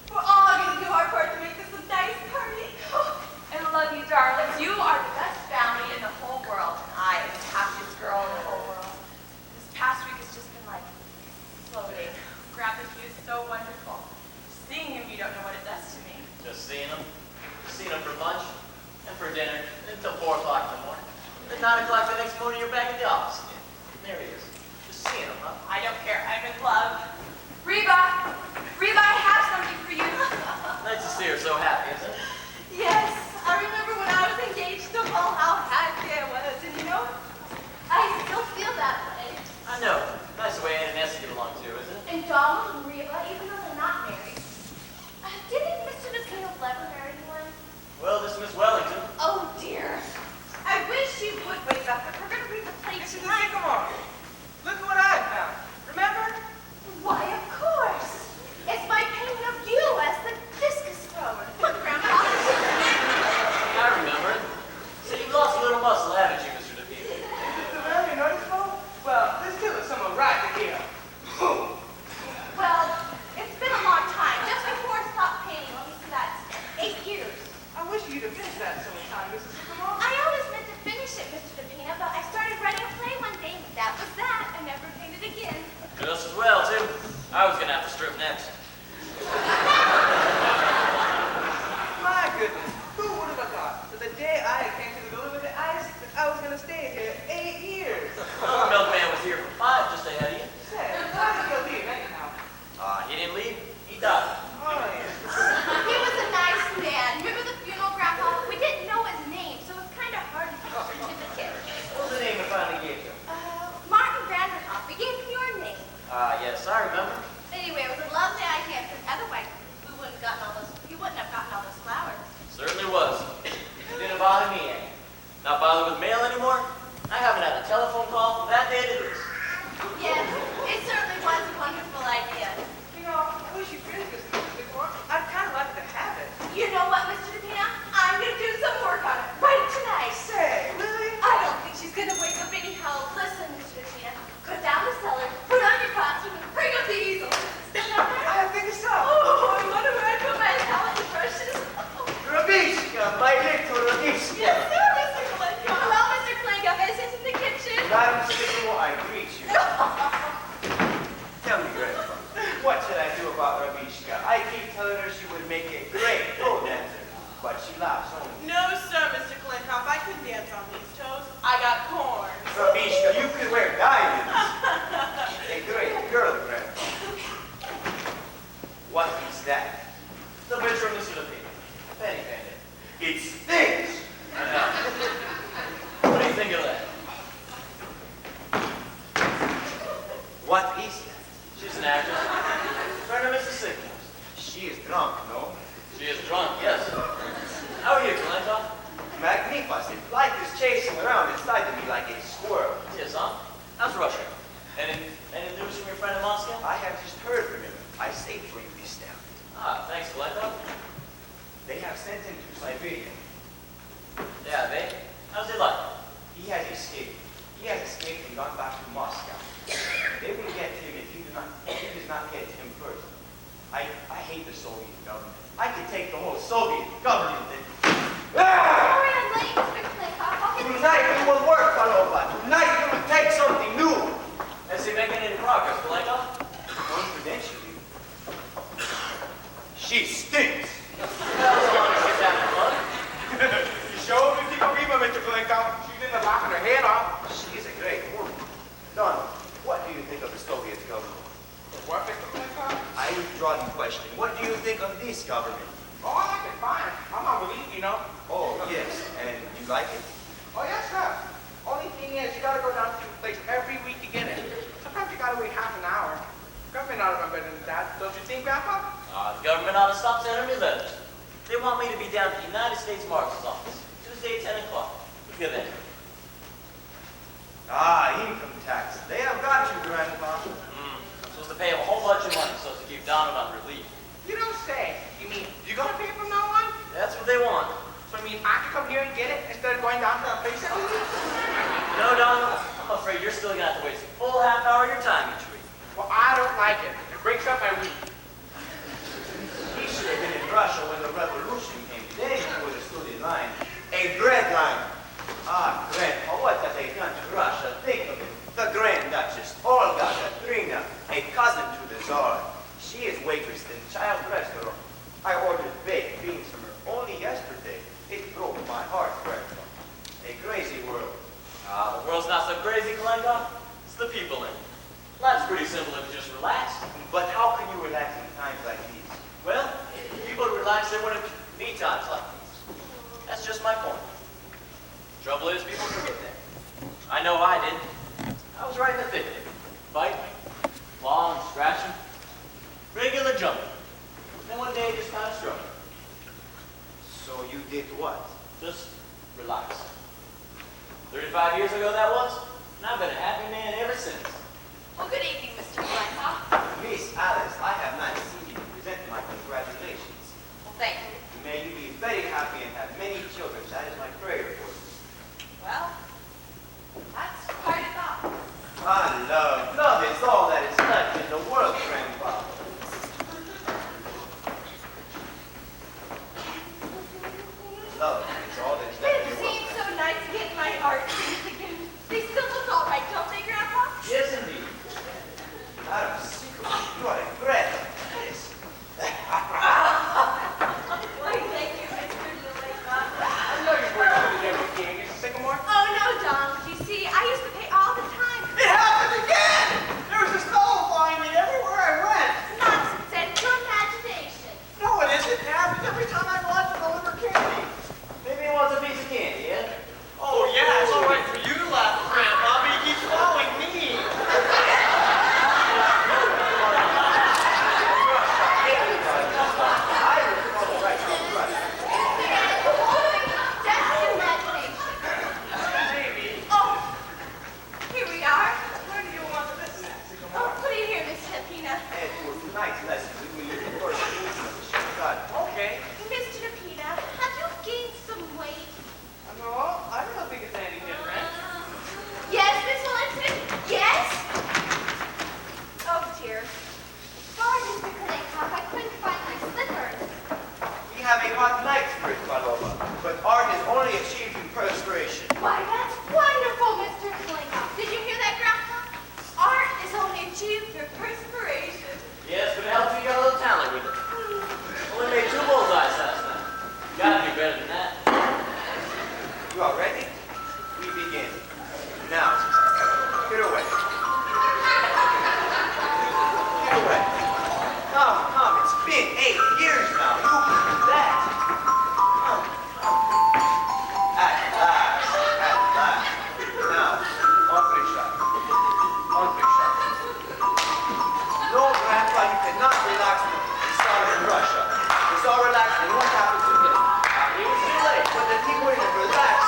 We're all going to do our part to make this a nice party. I love you, darlings. You are the best family in the whole world. And I am the happiest girl in the whole world. This past week has just been like floating. Grandpa, he is so wonderful. Seeing him, you don't know what it does to me. Just seeing him. Just seeing him for lunch and for dinner until 4 o'clock in the morning. Then 9 o'clock the next morning, you're back at the office again. There he is. Just seeing him, huh? I don't care. I'm in love. Reba! Reba, I have something for you. Nice to see her so happy, isn't it? Yes, I remember when I was engaged to Paul, how happy I was. And you know, I still feel that way. I know. Nice way Ann and Essie get along, too, isn't it? And Donald and Reba, even though they're not married. Didn't Mr. DePino ever marry anyone? Well, this is Miss Wellington. Oh, dear. I wish you would wake up, but we're going to read the play Mrs. tonight. Sycamore, look at what I found. Remember? Why, of course. It's my painting of you as the discus thrower. Look, Grandpa. I remember it. So you've lost a little muscle, haven't you, Mr. DePino? Well, you notice, Bo? Well, there's still someone right here. Well, it's been a long time. Just before I stopped painting, let me see, that's 8 years. I wish you'd have finished that sometime, Mrs. Sycamore. I always meant to finish it, Mr. DePino, but I started writing a play one day. That was that. I never painted again. Just as well, too. I was going to have to strip next. My goodness, who would have thought that the day I came to the building with the ice, that I was going to stay here 8 years? Well, the milkman was here for 5, just ahead of you. Say, why did you leave anyhow? He didn't leave. He died. Oh, yeah. He was a nice man. Remember the funeral, Grandpa? We didn't know his name, so it was kind of hard to get a certificate. What was the name we finally gave you? Martin Vanderhoff. We gave him your name. Yes, I remember. Anyway, it was a lovely idea, because otherwise we wouldn't have gotten all those. You wouldn't have gotten all those flowers. Certainly was. It didn't bother me any. Not bothered with mail anymore? I haven't had a telephone call from that day to this. Yes, it certainly was a wonderful idea. You know, I wish you finished this before. I'd kind of like to have it. You know what, Mr. DePino? I'm going to do some work on it right tonight. Say, really? I don't think she's going to wake up anyhow. Listen, Mr. DePino, go down the cellar, put on your costume, and bring up the easel. Stand up there. I think so. Oh, I wonder where I put my palette brushes. Rabish, my little Rabish. Yes, sir. Life is chasing around inside of me like a squirrel. Yes, huh? How's Russia? Any news from your friend in Moscow? I have just heard from him. I saved for you this time. Ah, thanks, Koleko. They have sent him to Siberia. Yeah, they? How's he like? He has escaped. He has escaped and gone back to Moscow. They will get him if he does not get him first. I hate the Soviet government. I could take the whole Soviet government and... Ah! Sorry I'm late, Mr. Claycock. I'll get Tonight we will work, Paloma. Tonight we will take something new. Is he making any progress, Koleko? Confidentially. She stinks. Well, as long as she's having fun. You sure we keep a reaper, Mr. Blinkout? She's in the locking her head off. She is a great woman. Donald, what do you think of the Soviet government? What, Mr. Blinkout? I withdraw the question. What do you think of this government? Oh, I like it fine. I'm not believe, you know. Oh, yes. And you like it? Oh, yes, sir. Only thing is, you gotta go down to the place every week to get it. Sometimes you gotta wait half an hour. Government ought to know better than that. Don't you think, Grandpa? The government ought to stop sending me letters. They want me to be down at the United States Marshal's office, Tuesday at 10 o'clock. Good then. Income tax. They have got you, Grandpa. I'm supposed to pay him a whole bunch of money so as to keep Donald on relief. You don't say. You mean you're gonna pay from now on? That's what they want. So I mean I can come here and get it instead of going down to that place every week? No, Donald, I'm afraid you're still gonna have to waste a full half hour of your time each week. Well, I don't like it. It breaks up my week. He should have been in Russia when the revolution came. Then he would have stood in line. A bread line. Grandpa, what have they done to Russia? Think of it. The Grand Duchess, Olga Katrina, a cousin to the Tsar. She is waitress in child restaurant. I ordered baked beans from her only yesterday. It broke my heart, Grandpa. A crazy world. The world's not so crazy, Koleko. It's the people in it. Life's pretty simple if you just relax. But how can you relax in times like these? Well, people relax they wouldn't need times like these. That's just my point. Trouble is, people forget that. I know I did. I was right in the thick of it. Fighting, clawing, scratching, regular jumping. Then one day it just kind of struck me. So you did what? Just relax. 35 years ago that was, and I've been a happy man ever since. Well, good evening, Mr. Blinkock. Miss Alice, I have not seen you to present my congratulations. Well, thank you. May you be very happy and have many children. That is my prayer for you. Well, that's quite a thought. Love. Love is all that is left in the world, Grandpa. Love is all that is left in It the world. seems so nice to get my art things again. They still look all right, don't they, Grandpa? Yes, indeed. Out of secret, you are a great yes. Why, thank you, Mr. Blinkock. I know you're going to the every king. Is it Sycamore? Oh, no, Donald. You see, I used to pay all the time. It happened again! There was a snow flying me everywhere I went. Nonsense and your imagination. No, it isn't. It happens every time I want to deliver candy. Maybe he wants a piece of candy, yeah? Oh, yeah, it's all right for you to laugh, Grandpa, but he keeps following me. That's your imagination. Maybe. Oh, here we are. Where do you want to listen at, Sycamore? Oh, put it here, Miss Tapina. And for tonight's lesson, we will use the first movement of the ship God. Okay. Mr. Tapina, have you gained some weight? No, I don't think it's any different. Yes, Miss Williamson? Yes? Oh, dear. Sorry, Mr. Claycock, I couldn't find my slippers. We have a hot night spirit, Paloma, but art is only achieved in perspiration. Why, that's wonderful, Mr. Claycock. Did you hear that, Grandpa? Art is only achieved through perspiration. Yes, but it helps you get a little talent with it. Only made 2 bullseyes last night. You gotta do better than that. You are ready? We begin. Now, get away. Get away. Come, it's been 8 years now. You can do that. Come. At last. Now, entree shot. No, Grandpa, you cannot relax with the Tsar in Russia. The Tsar relaxed and what happened to him? It was too late, but the people didn't relax.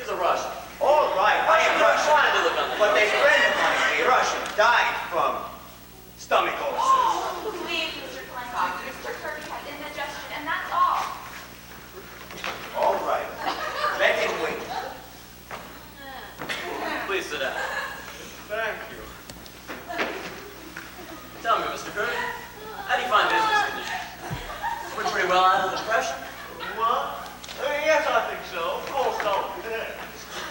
She's a Russian. All right, I am Russian. Trying to look on the But a friend of mine, a Russian, died from stomach ulcers. Please, Mr. Clancy, Mr. Kirby has indigestion, and that's all. All right, let him wait. Please sit down. Thank you. Tell me, Mr. Kirby, how do you find business conditions? We're pretty well out of the depression. What? Yes, I think so. Full stop today.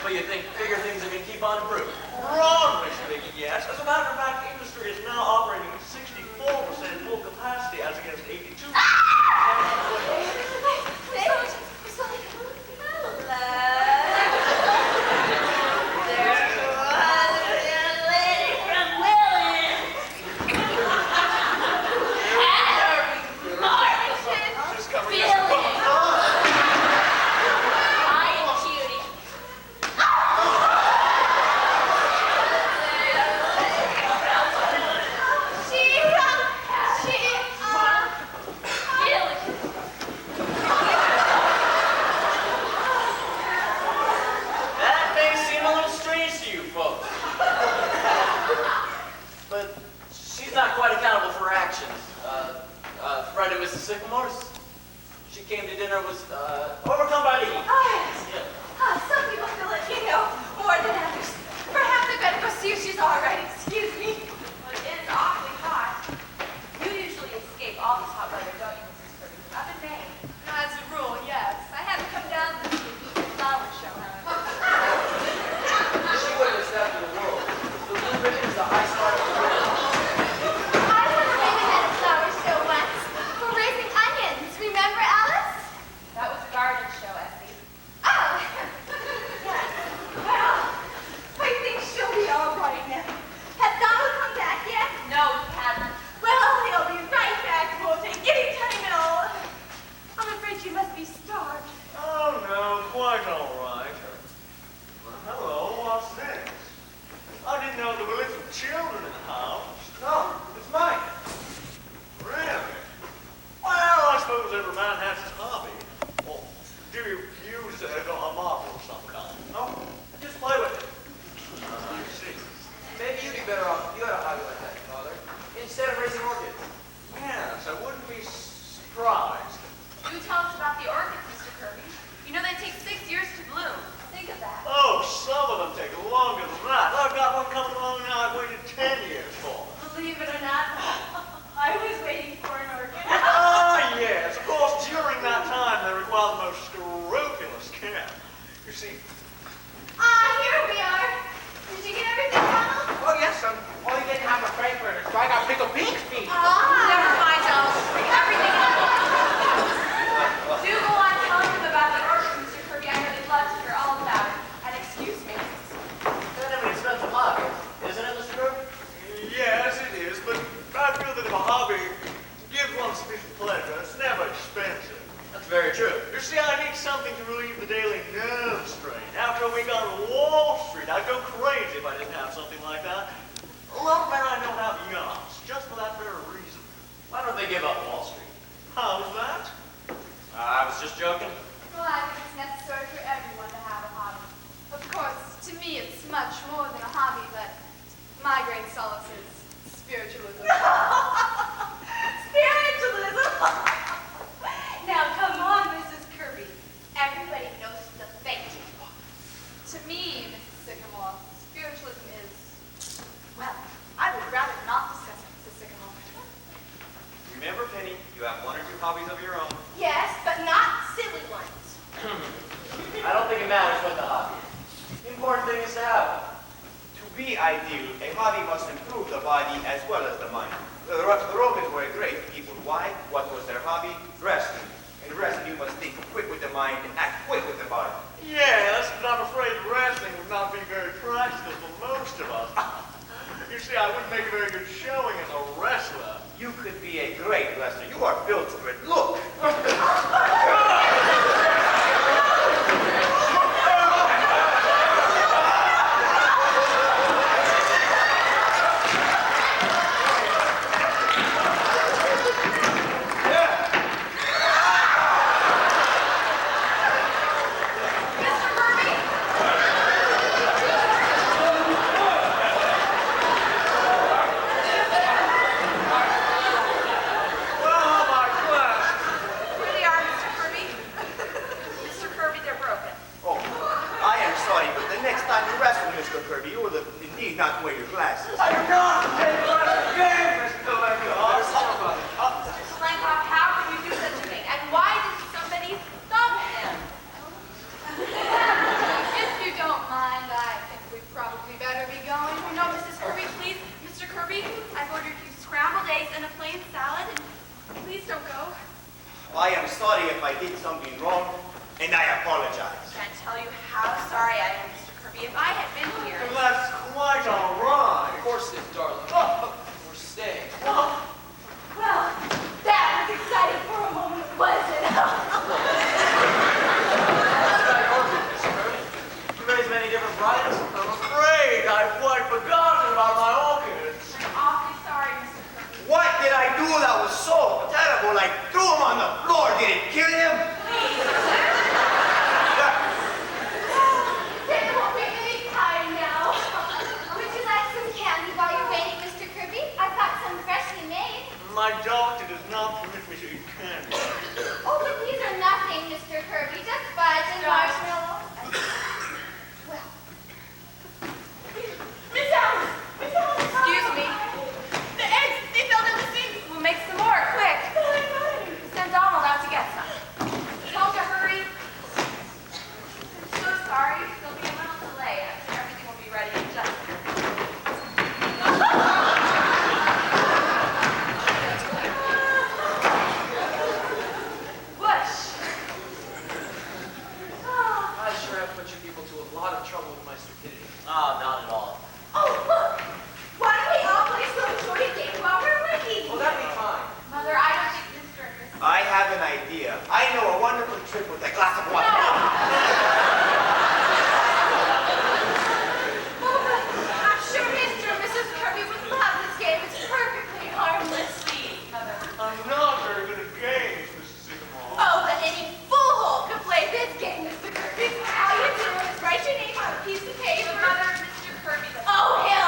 But you figure things are going to keep on improving? Wrongly speaking, yes. As a matter of fact, industry is now operating at 64% full capacity as against 82%. Just covering this book. That may seem a little strange to you folks. But she's not quite accountable for her actions. Friend of Mrs. Sycamore's, she came to dinner, was overcome by the heat. Some people feel like, more than others. Perhaps I better go see if she's all right. Excuse me. Well, it is awfully hot. You usually escape all this hot weather, don't you, Mrs. Kirby? Up in Maine. As a rule, yes. I haven't come down this week for the flower show, however. She witnessed that to the world. The blue ribbon is the high star of the world. I was even at a flower show once for raising onions. Remember, Alice? That was a garden show, Essie. Oh, yes. Well, I think she'll be all right now. Has Donald come back yet? No, he hasn't. Well, he'll be right back. It won't take any time at all. I'm afraid she must be starved. Oh, no, quite all right. Well, hello, what's this? I didn't know there were little children in the house. No, it's mine. Really? Well, I suppose every man has his hobby. Well, do you use a marble of some kind? No? Just play with it. I see. Maybe you'd be better off if you had a hobby like that, Father. Instead of raising orchids. Yes, I wouldn't be surprised. Do tell us about the orchids, Mr. Kirby. You know they take 6 years to bloom. Think of that. Oh, some of them take longer than that. I've got one coming along now I've waited 10 years for. Believe it or not, I was waiting for an orchid. Ah, yes. Of course, during that time, they require the most scrupulous care. You see, Here we are. Did you get everything, Donald? oh, yes, only didn't have a frankfurter, so I got pickled beans feet. Never mind, Donald. Everything Do go on telling them about the orchids, Mr. Kirby. I know they'd love to hear all about it. And excuse me. Kind of an expensive hobby, isn't it, Mr. Kirby? Yes, it is, but I feel that if a hobby gives one sufficient pleasure, it's never expensive. That's very true. You see, I need something to relieve the daily nerve strain. After a week on Wall Street, I'd go crazy if I didn't have something like that. A lot of men I know have yachts, just for that very reason. Why don't they give up Wall Street? How's that? I was just joking. Well, I think it's necessary for everyone to have a hobby. Of course, to me, it's much more than a hobby, but my great solace is spiritualism. Spiritualism? Now, come on, Mrs. Kirby. Everybody knows the fate. To me, Mrs. Sycamore, spiritualism is, well, I would rather not discuss it, Mrs. Sycamore. Remember, Penny, you have one or two hobbies of your own. Yes, but not silly ones. I don't think it matters what the hobby is. The important thing is to have one. To be ideal, a hobby must improve the body as well as the mind. The Romans were great people. Why? What was their hobby? Wrestling. In wrestling, you must think quick with the mind and act quick with the body. Yes, but I'm afraid wrestling would not be very practical for most of us. You see, I wouldn't make a very good showing as a wrestler. You could be a great wrestler. You are built for it. Look! Mr. Kirby? but the next time you wrestle, Mr. Kirby, you will indeed not wear your glasses. I do not take part in the game, Mr. Langhoff. Mr. Langhoff, how could you do such a thing? And why did somebody stop him? If you don't mind, I think we probably better be going. Oh, no, Mrs. Kirby, please. Mr. Kirby, I've ordered you scrambled eggs and a plain salad, and please don't go. I am sorry if I did something wrong, and I apologize. I can't tell you how sorry I am, Mr. Kirby. If I had been here... That's quite all right. Of course it is, darling. We're staying. Well, that was exciting for a moment, wasn't it? You raise many different varieties. I'm afraid I've quite forgotten about my orchids. I'm awfully sorry, Mr. Kirby. What did I do that was so terrible? I threw him on the floor. Did it kill him? There won't be any time now. Would you like some candy while you're waiting, Mr. Kirby? I've got some freshly made. My doctor does not permit me to eat candy. Oh, but these are nothing, Mr. Kirby. Just fudge and marshmallow. Well. Miss Alice! Miss Alice! Excuse me. The eggs, they fell down the sink. We'll make some more, quick. Send Donald out to get some. Tell him to hurry. I'm so sorry. There'll be a little delay. I'm sure everything will be ready in just a minute. Whoosh. I sure have put you people to a lot of trouble with my stupidity. Ah, not at all. Oh, look! Why don't we all play some sort of game while we're waiting? Well, that'd be fine. Mother, I don't think Mr. and Mrs. I have an idea. I know a wonderful trick with a glass of water. I'm sure Mr. and Mrs. Kirby would love this game. It's perfectly harmless. Please, Mother. I'm not very good at games, Mrs. Sycamore. Oh, but any fool could play this game, Mr. Kirby. All you do is write your name on a piece of paper. But Mother, Mr. Kirby, Oh, he'll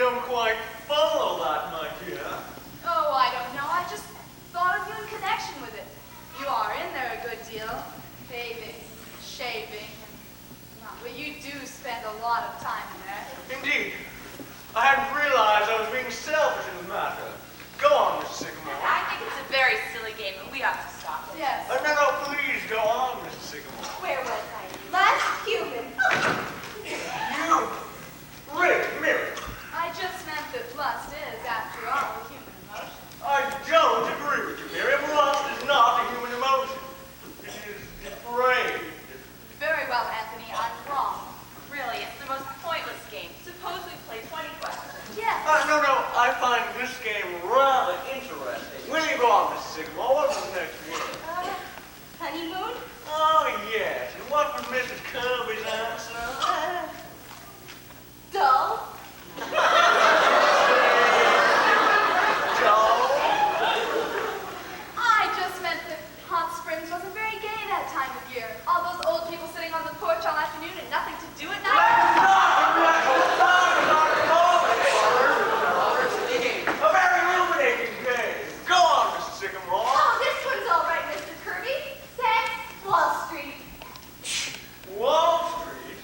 don't quite follow that, my dear. Oh, I don't know. I just thought of you in connection with it. You are in there a good deal. Bathing, shaving, but you do spend a lot of time in there. Indeed. I hadn't realized I was being selfish in the matter. Go on, Mrs. Sycamore. I think it's a very silly game, and we ought to stop it. Yes. No, please go on, Mrs. Sycamore. Where was I? Last human. You? Really, Mary? I just meant that lust is, after all, a human emotion. I don't agree with you, Miriam. Lust is not a human emotion. It is depraved. Very well, Anthony, I'm wrong. Really, it's the most pointless game. Suppose we play 20 questions. Yes. No, I find this game rather interesting. Will you go on, Mrs. Sycamore? What was the next game? Honeymoon? Oh, yes. And what was Mrs. Kirby's answer? Dull? Joe? I just meant that Hot Springs wasn't very gay that time of year. All those old people sitting on the porch all afternoon and nothing to do at night. A very illuminating game. Go on, Mrs. Sycamore. Oh, this one's all right, Mr. Kirby. Sex, Wall Street. Wall Street?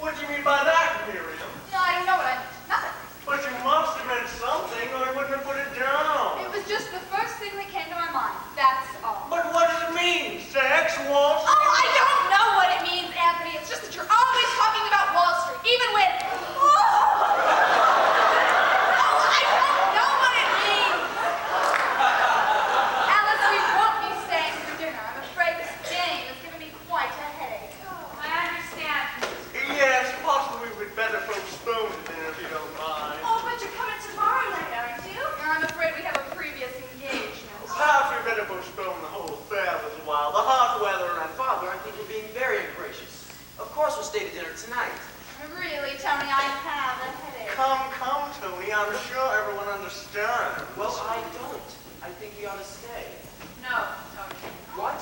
What do you mean by that, Miriam? No, I don't know what I meant. Nothing. But you must have meant something, or you wouldn't have put it down. It was just the first thing that came to my mind. That's all. But what does it mean? Sex, Wall Street? Oh, I don't know what it means, Anthony. It's just that you're always talking about Wall Street, even when... I don't know what it means. Alice, we won't be staying for dinner. I'm afraid this game is giving me quite a headache. I understand. Yes, possibly we'd better postpone it then, if you don't mind. Oh, but you're coming tomorrow night, aren't you? I'm afraid we have a previous engagement. Perhaps we'd better postpone the whole affair a little while. The hot weather and... Father, I think you're being very ungracious. Of course we'll stay to dinner tonight. Really, Tony, I have a headache. Come, Tony. I'm sure everyone understands. Well, I don't. I think we ought to stay. No, Tony. What?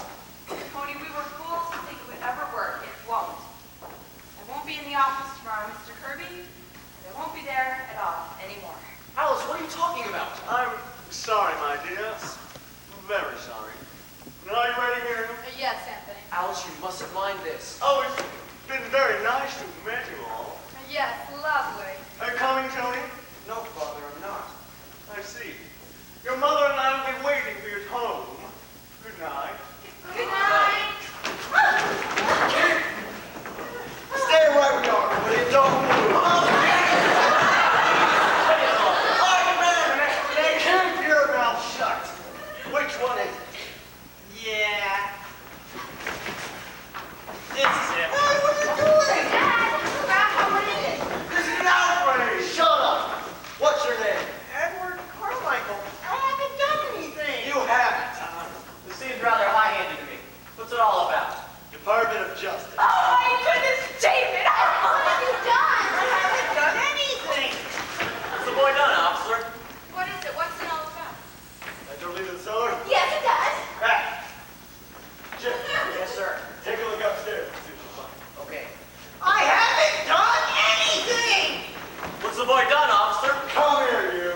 Tony, we were fools to think it would ever work. It won't. I won't be in the office tomorrow, Mr. Kirby. And I won't be there at all anymore. Alice, what are you talking about? I'm sorry, my dear. Very sorry. Are you ready, Miriam? Yes, Anthony. Alice, you mustn't mind this. Oh, it's been very nice to have met you all. Yes, lovely. Are you coming, Tony? No, Father, I'm not. I see. Your mother and I will be waiting for you at home. Good night. Good night. Stay right where you are, everybody. Don't move. I demand an explanation. Keep your mouth shut. Which one is it? Yeah. This is it. Hey, what are you doing? Grandpa, what is it? This is an outrage. Shut up. What's your name? Edward Carmichael. I haven't done anything. You haven't, Tom. This seems rather high-handed to me. What's it all about? Department of Justice. Oh, my goodness, David! What have you done? I haven't done anything. What's the boy done, officer? What is it? What's it all about? Did you leave the cellar? Yes, it does. Hey. Jim, Yes, sir. take a look upstairs and see what you find. Okay. I haven't done anything. What's the boy done, officer? Come here, you.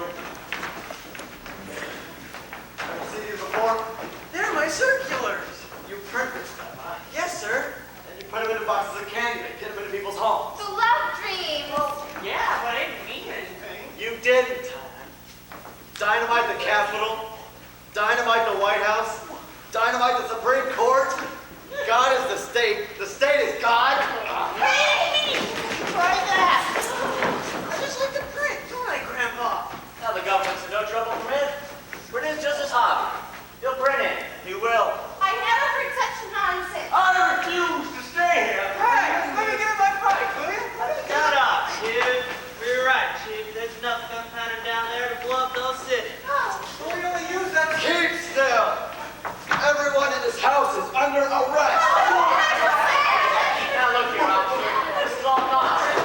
Haven't seen you before? They're my circulars. You print this stuff, huh? Yes, sir. And you put them into boxes of candy and get them into people's homes. The love dream. Yeah, but I didn't mean anything. You didn't, Tom. Dynamite the Capitol. Dynamite the White House. Dynamite the Supreme Court. God is the state. The state is God. Hey! Try that. I just like to print, don't I, Grandpa? Now the government's in no trouble from it. Print is just his hobby. He'll print it. He will. I never heard such nonsense. I refuse to stay here. Hey, let me get my price, will you? Shut up, Chief. You're right, Chief. There's enough gunpowder down there to blow up those cities. We only use that. Keep still. Everyone in this house is under arrest. Now look here, officer. This is all nonsense.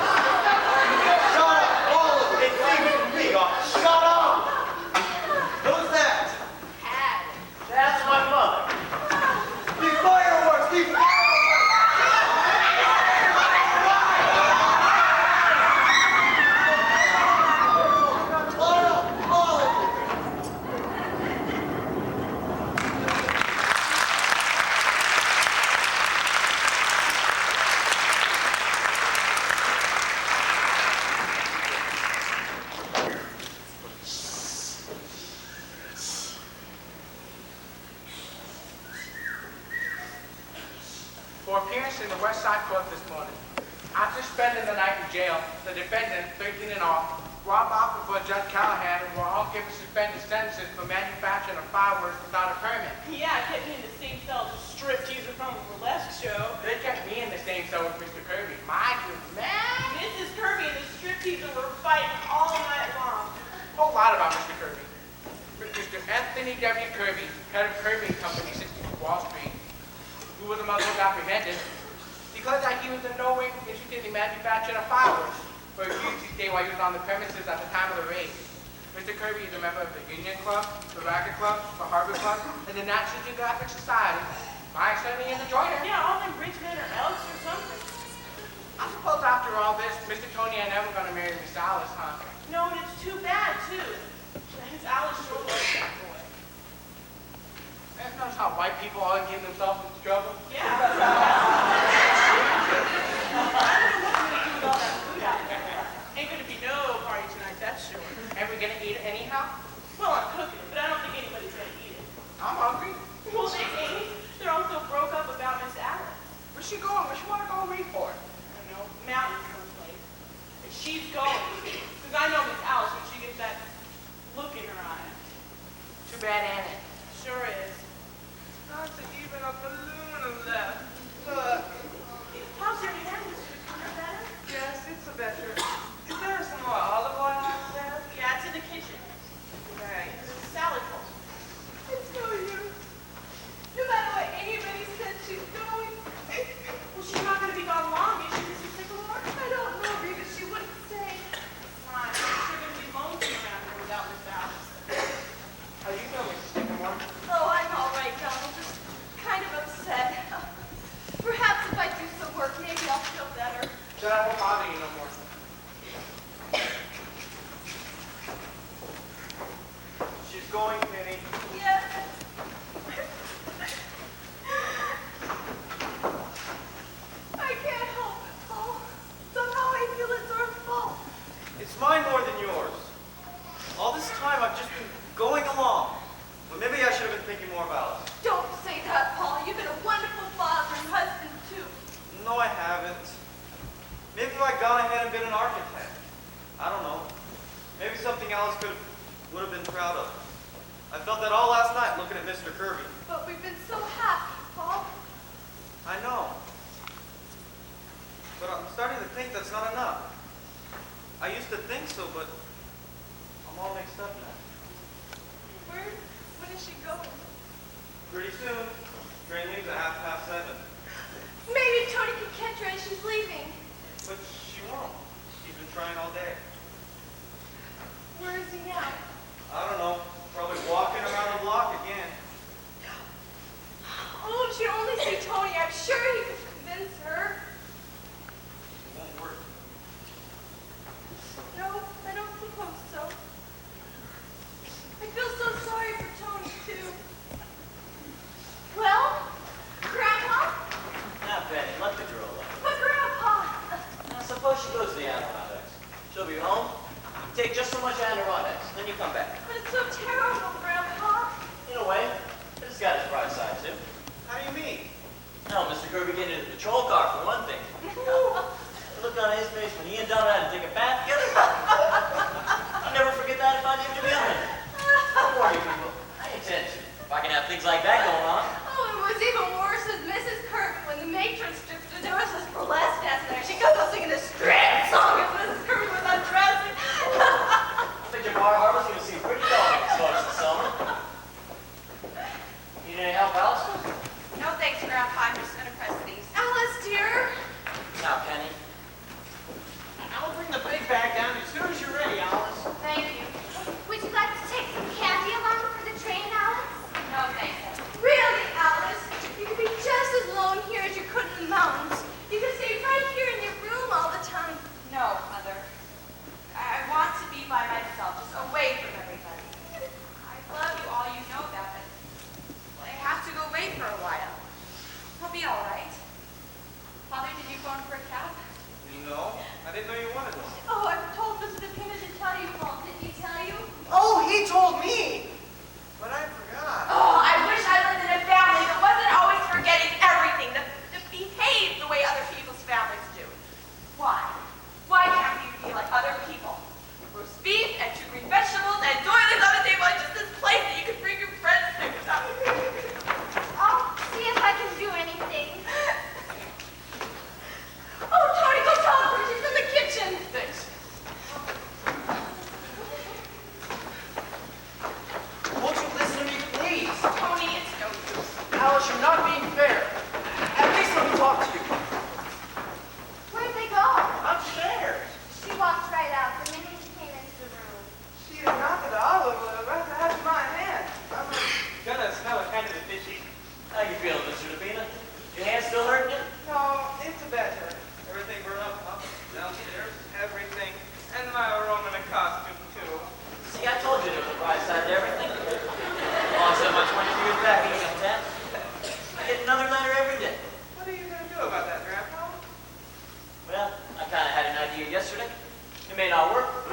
witness in the West Side Court this morning. After spending the night in jail, the defendant, 13 and all, brought out before Judge Callahan and were all given suspended sentences for manufacturing of fireworks without a permit. Yeah, kept me in the same cell as a stripteaser from a burlesque show. They kept me in the same cell with Mr. Kirby. My goodness, man! Mrs. Kirby and the stripteaser were fighting all night long. A whole lot about Mr. Kirby. Mr. Anthony W. Kirby, head of Kirby and Company, 62 Wall Street, who was among those apprehended, declared that he was in no way interested in manufacturing of fireworks for a use each day while he was on the premises at the time of the raid. Mr. Kirby is a member of the Union Club, the Racket Club, the Harvard Club, and the National Geographic Society. I certainly is a joiner. Yeah, all them rich men are elks or something. I suppose after all this, Mr. Tony ain't never gonna marry Miss Alice, huh? No, and it's too bad, too. His Alice sure loves that boy. Ever notice how white people all get themselves into trouble? Yeah. I don't know what we're gonna do with all that food out there. Ain't gonna be no party tonight, that's sure. And we're gonna eat it anyhow? Well, I'm cooking it, but I don't think anybody's gonna eat it. I'm hungry. Well, they ain't. They're all so broke up about Miss Alice. Where's she going? Where she wanna go read for? I don't know, mountains someplace. And she's going, because I know Miss Alice when she gets that look in her eye. Too bad, ain't it? Sure is. Not even a balloon left. Look. How's your hand, Mr. Cooper? Better? Yes, it's a better. Is there some more olive oil out there? Yeah, it's in the kitchen. Thanks. There's a salad bowl. It's no use. No matter what anybody says she's going. Well, she's not going to be gone long, is she, Mrs. Sycamore? I don't know, Rita. She wouldn't say. Fine. She's going to be lonesome around here without Miss Alice. How you doing, Mrs. Sycamore? Oh, I'm all right, Donald. Just kind of upset. Perhaps if I do some work, maybe I'll feel better. Then I won't bother you no more. She's going, Penny. Yes. I can't help it, Paul. Somehow I feel it's our fault. It's mine more than yours. All this time I've just been going along. But maybe I should have been thinking more about it. Don't say that, Paul. You've been a wonderful father and husband, too. No, I haven't. Maybe if I'd gone ahead and been an architect. I don't know. Maybe something Alice would have been proud of. I felt that all last night looking at Mr. Kirby. But we've been so happy, Paul. I know. But I'm starting to think that's not enough. I used to think so, but I'm all mixed up now. When is she going? Pretty soon. Train leaves at 7:30. Maybe Tony can catch her as she's leaving. But she won't. She's been trying all day. Where is he now? I don't know. Probably walking around the block again. Oh, if she'd only see Tony, I'm sure he could convince her. It won't work. No, I don't suppose so. I feel so sorry for Tony, too. Well, Grandpa? Now, Penny, let the girl alone. But Grandpa! Now, suppose she goes to the Adirondacks. She'll be home. You take just so much Adirondacks, then you come back. But it's so terrible, Grandpa. In a way, but it's got its bright side, too. How do you mean? No, Mr. Kirby getting into the patrol car, for one thing. The look on his face when he and Donna had to take a bath together. I'll never forget that if I live to be 100. Don't worry, people. I intend to. If I can have things like that going on. Oh, it was even worse with Mrs. Kirby when the matron stripped her. There was this burlesque dancer there. She kept on singing this string song as Mrs. Kirby was undressing. I think Jabbar Harper's going to see a pretty dog this summer. Need any help, Alice? No thanks, Grandpa. I'm just going to press these. Alice, dear. Now, Penny. I'll bring the big bag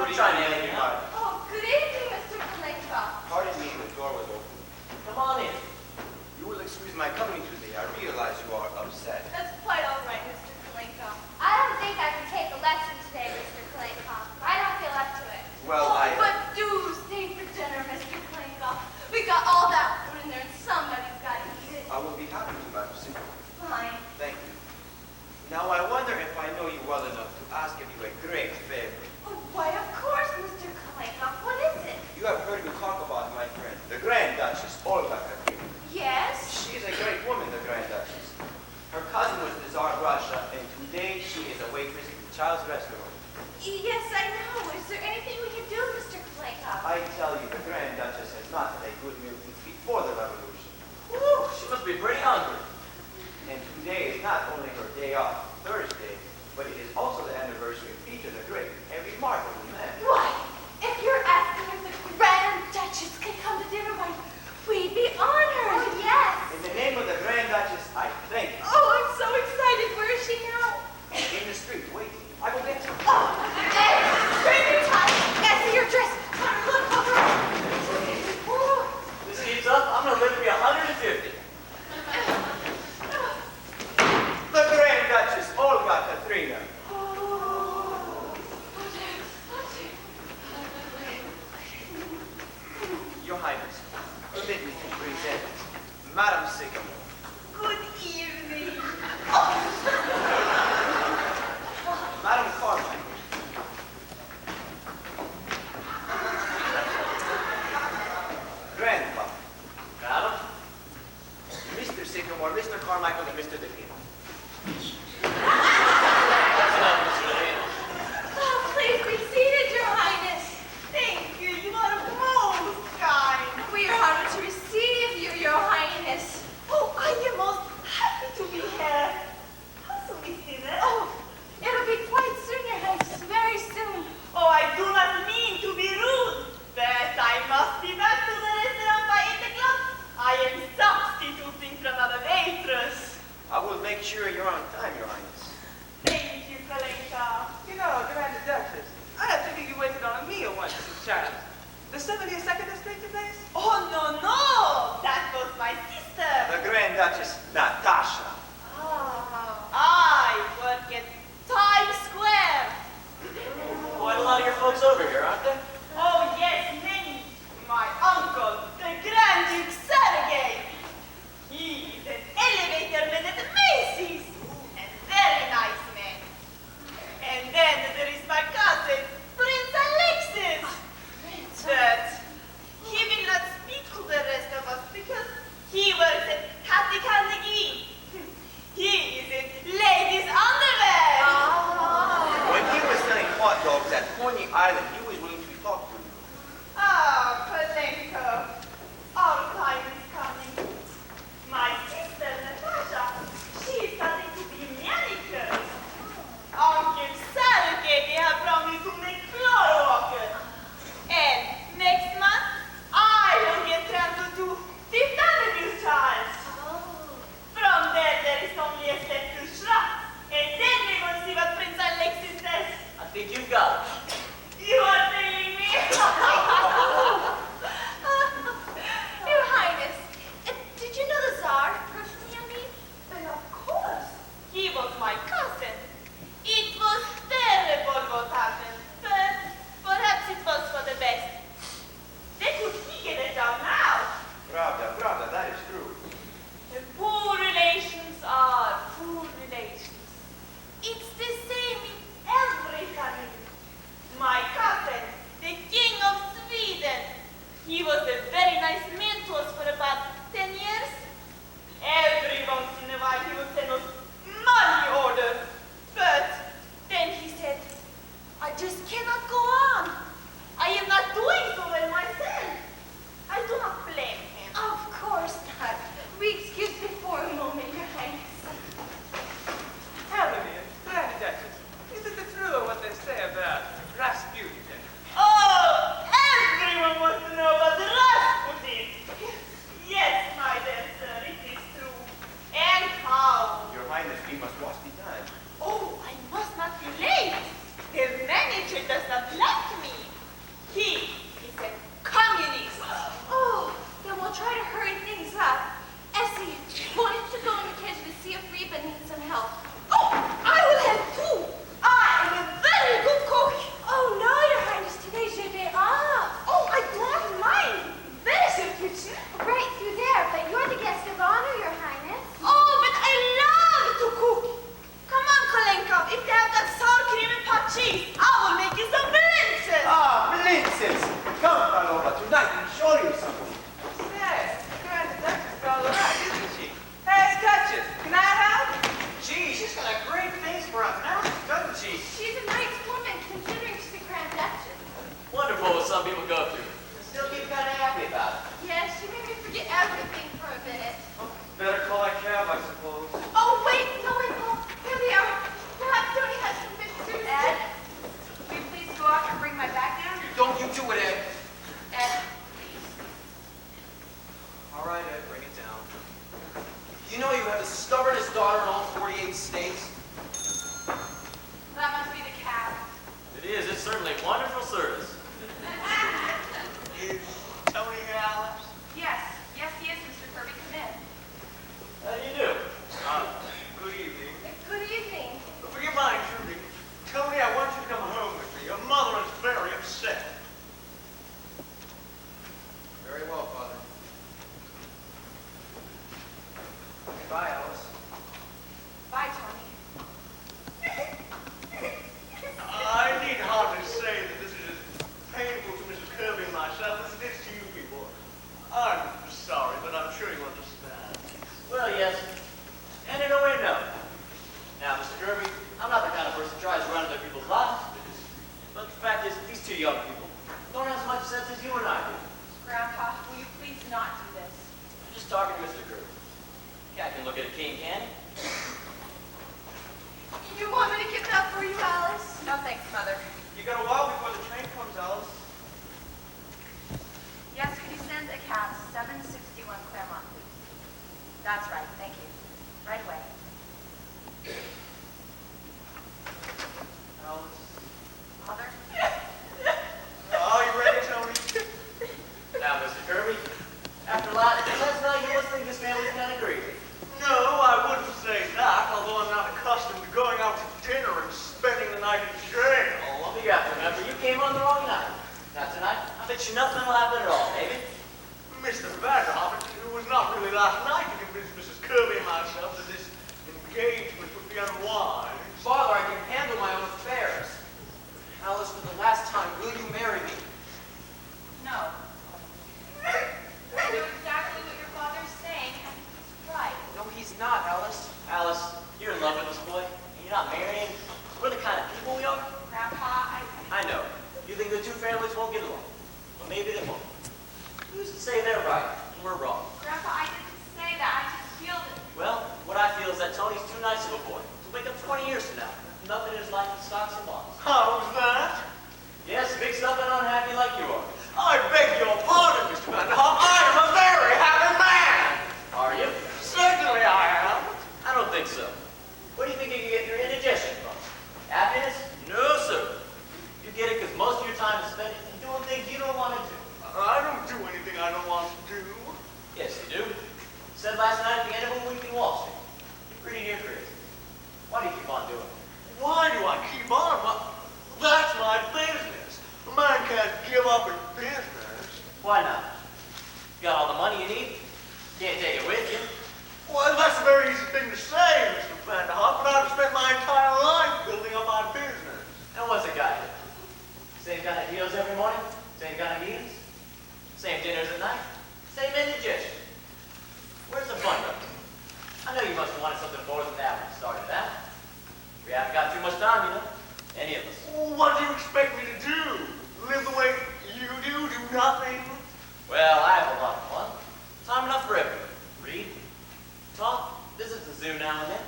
Good I'm trying to evening, help you out. everybody. Oh, good evening, Mr. Kalenka. Pardon me, the door was open. Come on in. You will excuse my coming today. I realize you are upset. That's quite all right, Mr. Kalenka. I don't think I can take a lesson today, Mr. Kalenka. I don't feel up to it. Well, Oh, I... but do stay for dinner, Mr. Kalenka. We got all that food in there, and somebody's got to eat it. I will be happy to, Madam Secret. Fine. Thank you. Now, I wonder if I know you well enough to ask of you a great favor. Oh, why, of course, Mr. Kalenka. What is it? You have heard me talk about my friend, the Grand Duchess Olga Katrina. Yes? She is a great woman, the Grand Duchess. Her cousin was the Tsar of Russia, and today she is a waitress in the child's restaurant. Yes, I know. Is there anything we can do, Mr. Kalenka? I tell you, the Grand Duchess has not had a good meal since before the revolution. Whew, she must be pretty hungry. And today is not only her day off, Thursday, but it is also the anniversary of Peter the Great, a remarkable man. Why, if you're asking if the Grand Duchess could come to dinner, why, we'd be honored. Oh, yes. In the name of the Grand Duchess, I thank you. Oh, I'm so excited. Where is she now? In the street, waiting. I will get you. Oh, hey, bring your tie. I see your dress. Come, look, over. Oh. This keeps up, I'm gonna live to be 150. The Grand Duchess Olga Katrina. Your Highness, permit me to present Madam Sycamore. Good evening. Madam Carmine. Grandpa. Madam? Mr. Sycamore, Mr. Carmichael, and Mr. DePino. That's enough, Mr. Levine. Oh, please be seated, Your Highness. Thank you. You are most kind. We are honored to receive you, Your Highness. Oh, I am most happy to be here. How soon is dinner? Oh, it'll be quite soon, Your Highness. Very soon. Oh, I do not mean to be rude, but I must be back to the restaurant by 8 o'clock. I am substituting for another waitress. I will make sure you're on time, Your Highness. Thank you, Kalenka. You know, Grand Duchess, I had figured you waited on a meal once as a child. The 72nd Street place? Oh, no. That was my sister. The Grand Duchess Natasha. I work at Times Square. Quite a lot of your folks over here, aren't there? Oh, yes, many. My uncle, the Grand Duke Sergei. He is an elevator man at Macy's. And very nice man. And then there is my cousin, Prince Alexis. But he will not speak to the rest of us because he works at Hattie Carnegie. He is in ladies' underwear. When he was selling hot dogs at Coney Island, he was willing to be talked to. Ah, Kalenka. Our time is coming. My sister, Natasha, she is starting to be manicure. Uncle Sergei, they have promised to make floor walker. And next month, I will get transferred to Fifth Avenue, Charles. From there is only a step to Schratt. And then we will see what Prince Alexis says. I think you've got it. You are telling me? some people go through. And still keep kind of happy about it. Yes, she made me forget everything for a minute. Better call that cab, I suppose. Oh, wait, no, wait, Paul. Here they are. Perhaps Tony has some pictures. Ed, will you please go out and bring my bag down? Don't you do it, Ed. Ed, All right, Ed, bring it down. You know you have the stubbornest daughter in all 48 states? that must be the cab. It is. It's certainly wonderful service. Is Tony here, Alice? Yes, yes, he is, Mr. Kirby. Come in. How do you do? Good evening. Good evening. Forgive my intruding. Tony, I want you to come home with me. Your mother is very upset. Very well, Father. Goodbye, Alice. Bye, Tony. I need hardly say that this is as painful to Mrs. Kirby and myself as it is to you people. I'm sorry, but I'm sure you understand. Well, yes. And in a way, no. Now, Mr. Kirby, I'm not the kind of person who tries to run into people's lives. But the fact is, these two young people don't have as much sense as you and I do. Grandpa, will you please not do this? I'm just talking to Mr. Kirby. Cat can look at a king, can he? You want me to get that for you, Alice? No thanks, Mother. You got a while before the train comes, Alice. Yes, could you send a cab 761 Claremont, please? That's right, thank you. Right away. Alice. Mother? Are you ready, Tony? Now, Mr. Kirby, after last night, you must think this family's kind of crazy. No, I wouldn't say that, although I'm not accustomed to going out to dinner and spending the night in jail. Well, you have to remember, you came on the wrong night. Not tonight. I bet you nothing will happen at all, maybe. Mr. Vanderhoff, it was not really last night to convince Mrs. Kirby and myself that this engagement would be unwise. Father, I can handle my own affairs. Alice, for the last time, will you marry me? No. I know exactly what your father's saying, and he's right. No, he's not, Alice. Alice, you're in love with this boy, and you're not marrying. We're the kind of people we are. Grandpa, I know. You think the two families won't get along. Well, maybe they won't. Who's to say they're right and we're wrong? Grandpa, I didn't say that. I just feel that. Well, what I feel is that Tony's too nice of a boy to wake up 20 years from now. Nothing in his life but stocks and bonds. How's that? Yes, mixed up and unhappy like you are. I beg your pardon, Mr. Vanderhoff. I am a very happy man. Are you? Certainly I am. I don't think so. What do you think you can get your indigestion from? Happiness? No, sir. You get it because most of your time is spent in doing things you don't want to do. I don't do anything I don't want to do. Yes, you do. You said last night at the end of a week in Wall Street. You're pretty near crazy. Why do you keep on doing it? Why do I keep on? Well, that's my business. A man can't give up his business. Why not? You got all the money you need. Can't take it with you. Well, that's a very easy thing to say, Mr. Vanderhoff, but I've spent my entire life building up my business. And what's it got you? Same kind of deals every morning? Same kind of meetings? Same dinners at night? Same indigestion? Where's the fun of it? I know you must have wanted something more than that when you started out. We haven't got too much time, you know. Any of us. What do you expect me to do? Live the way you do nothing? Well, I have a lot of fun. Time enough for everything. Read, talk, visit the zoo now and then.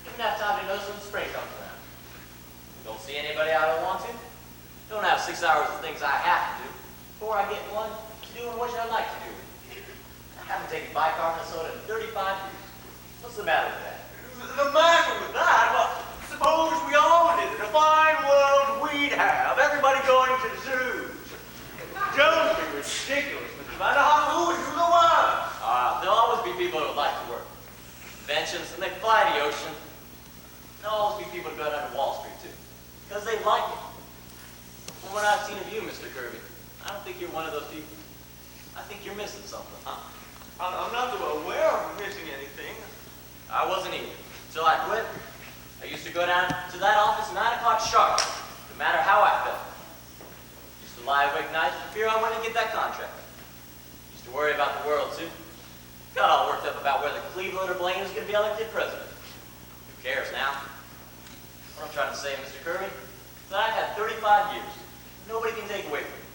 Even have time to notice when spring comes around. Don't see anybody I don't want to. Don't have 6 hours of things I have to do before I get one doing what I like to do. I haven't taken bike car Minnesota in 35 years. What's the matter with that? The matter with that? Well, suppose we all did it. A fine world we'd have. Everybody going to zoos. Don't be ridiculous, Mr. Vanderhoff. Who would do the work? There'll always be people who would like to work. Inventions, and they fly the ocean. There'll always be people who go down to Wall Street, too. Because they like it. From what I've seen of you, Mr. Kirby, I don't think you're one of those people. I think you're missing something. I'm not aware of missing anything. I wasn't either. Until I quit, I used to go down to that office 9 o'clock sharp, no matter how I felt. Used to lie awake nights for fear I wouldn't get that contract. Used to worry about the world, too. Got all worked up about whether Cleveland or Blaine was going to be elected president. Who cares now? What I'm trying to say, Mr. Kirby, is that I've had 35 years. Nobody can take away from me.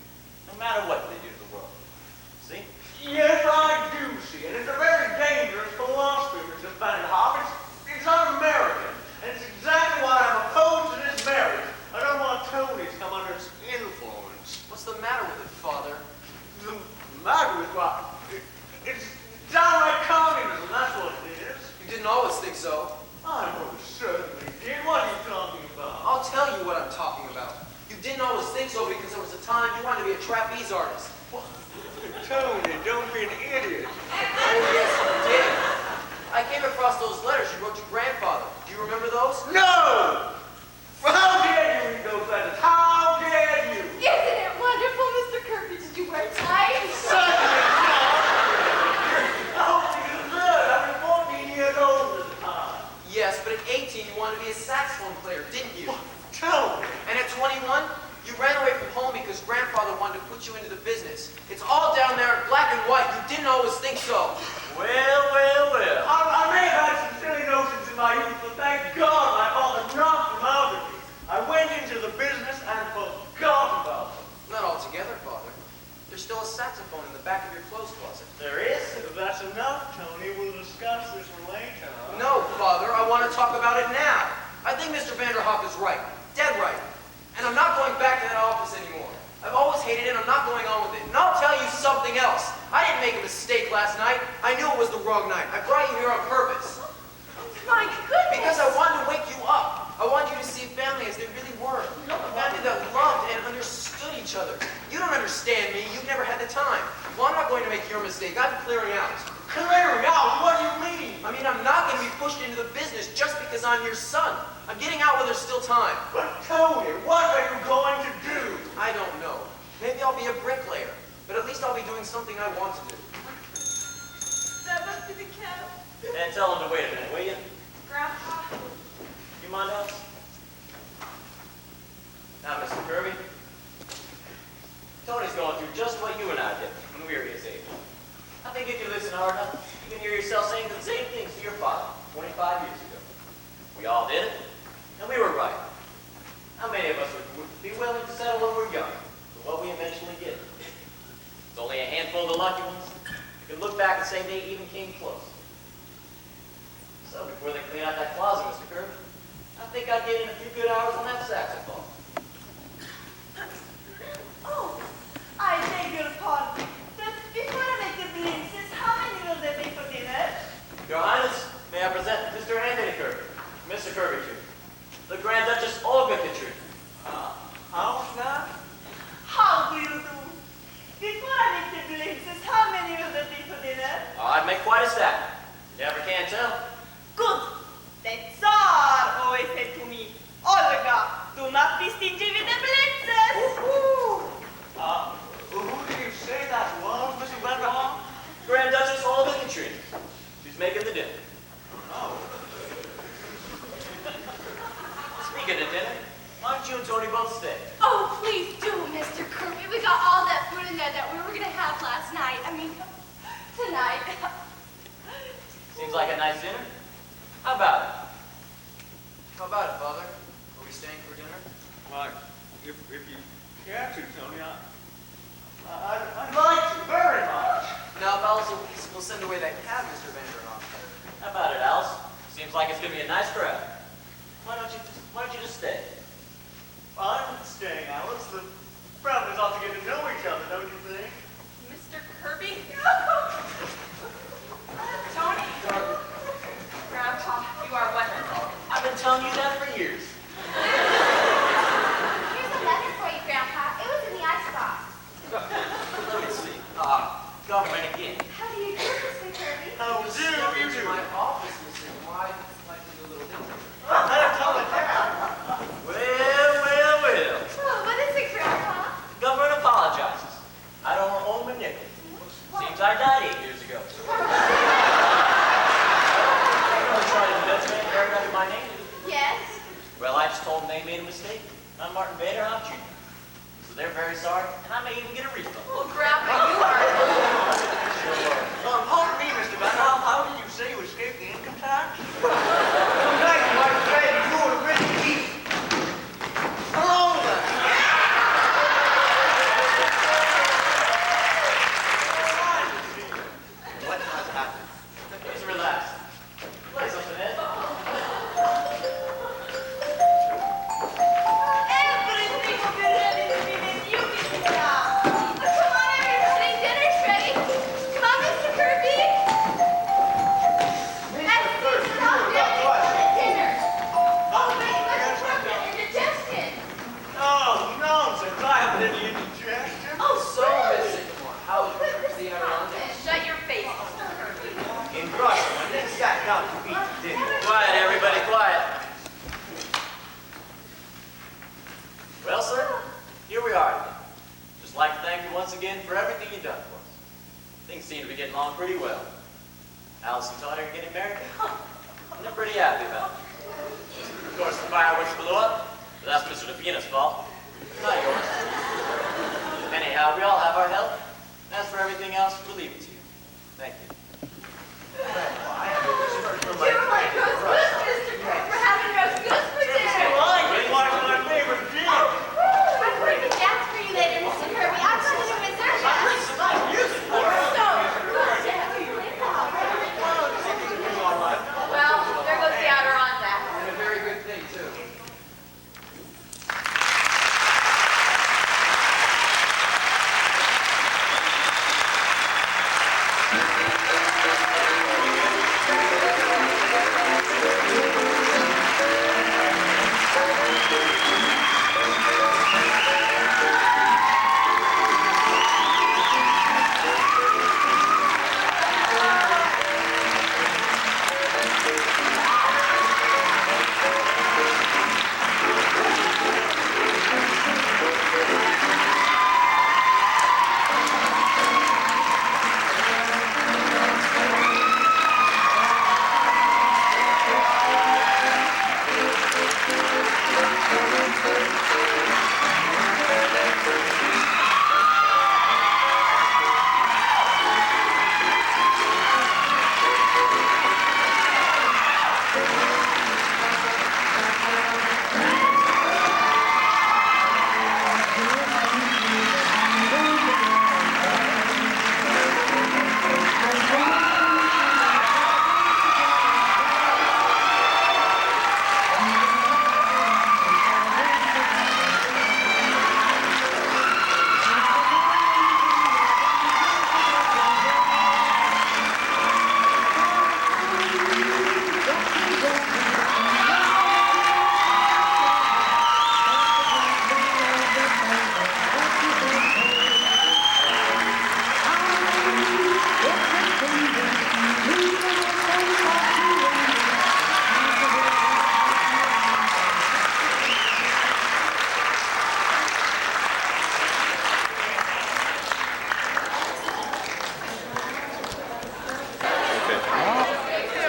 time, you wanted to be a trapeze artist. Tony, don't be an idiot. Oh, yes, you did. I came across those letters you wrote to grandfather. Do you remember those? No! Well, how dare you read those letters? How dare you? Isn't it wonderful, Mr. Kirby? Did you wear ties? Certainly not. I hope you good. I was 14 years old at the time. Yes, but at 18, you wanted to be a saxophone player, didn't you? Tony. And at 21, you ran away from home because grandfather wanted to put you into the business. It's all down there, black and white. You didn't always think so. Well, well, well. I may have had some silly notions in my youth, but thank God my father knocked them out of me. I went into the business and forgot about them. Not altogether, father. There's still a saxophone in the back of your clothes closet. There is? If that's enough, Tony, we'll discuss this later. No, father, I want to talk about it now. I think Mr. Vanderhoff is right. Dead right. And I'm not going back to that office anymore. I've always hated it, I'm not going on with it. And I'll tell you something else. I didn't make a mistake last night. I knew it was the wrong night. I brought you here on purpose. My goodness. Because I wanted to wake you up. I wanted you to see family as they really were. A family that loved and understood each other. You don't understand me. You've never had the time. Well, I'm not going to make your mistake. I'm clearing out. Clearing out? What do you mean? I mean, I'm not going to be pushed into the business just because I'm your son. I'm getting out while there's still time. But Tony, what are you going to do? I don't know. Maybe I'll be a bricklayer. But at least I'll be doing something I want to do. That must be the cow. And tell him to wait a minute, will you? Grandpa. You mind, Alice? Now, Mr. Kirby, Tony's going through just what you and I did when we were his age. I think if you listen hard enough, you can hear yourself saying the same things to your father 25 years ago. We all did it, and we were right. How many of us would be willing to settle when we're young for what we eventually get? It's only a handful of the lucky ones who can look back and say they even came close. So before they clean out that closet, Mr. Kirby, I think I'd get in a few good hours on that saxophone. Oh, I beg your pardon. But before I make the blintzes, how many will there be for dinner? Your Highness, may I present Mr. Anthony Kirby, Mr. Kirby, too. The Grand Duchess Olga Katrina. How's that? How do you do? Before I make the blintzes, how many will there be for dinner? I'd make quite a stack. You never can tell. Good. The Tsar always said to me, Olga, do not be stingy with the blintzes. Who do you say that was, Mr. Vanderhoff? Grand Duchess Olga Katrina. She's making the dinner. Oh. Speaking of dinner, why don't you and Tony both stay? Oh, please do, Mr. Kirby. We got all that food in there that we were going to have last night. I mean, tonight. Seems like a nice dinner. How about it? How about it, father? Are we staying for dinner? Why, if you care to, Tony, I'd like to very much. Now, if Alice will send away that cab, Mr. Vanderhoff. How about it, Alice? Seems like it's going to be a nice crowd. Why don't you just stay? I'm staying, Alice. The families ought to get to know each other, don't you think? Mr. Kirby? Tony? Grandpa, you are wonderful. I've been telling you that for years. Here's a letter for you, Grandpa. It was in the icebox. Let me see. Government again. How do you do, Mr. Kirby? How do you do? My office, Mr. Why like to do a little dinner? Better tell the cat. Well. Oh, what is it, Grandpa? Government apologizes. I don't owe him a nickel. Seems I died 8 years ago. Tried to Dutchman buried under my name. Yes? Well, I just told them they made a mistake. I'm Martin Vanderhoff Jr. So they're very sorry, and I may even get a refund. Well, Grandpa, you are... Sure. Pardon me, Mr. Vanderhoff. How did you say you escaped the income tax? Thank you, my friend. You were really deep. Hello there. What has happened? Please relax. Play something, Ed. Everything will be ready the minute you get it down. you once again for everything you've done for us. Things seem to be getting along pretty well. Alice and Tony are getting married, and they're pretty happy about it. Of course, the fireworks blew up, but that's Mr. DePina's fault, not yours. Anyhow, we all have our help. And as for everything else, we'll leave it to you. Thank you. You're like roast goose, Mr. Craig. We're having roast goose for dinner. It's watching my favorite game. I'm going to dance for you later, Mr. Kirby. I'm going to reserve that. Well, there goes the outer on that. And a very good thing, too.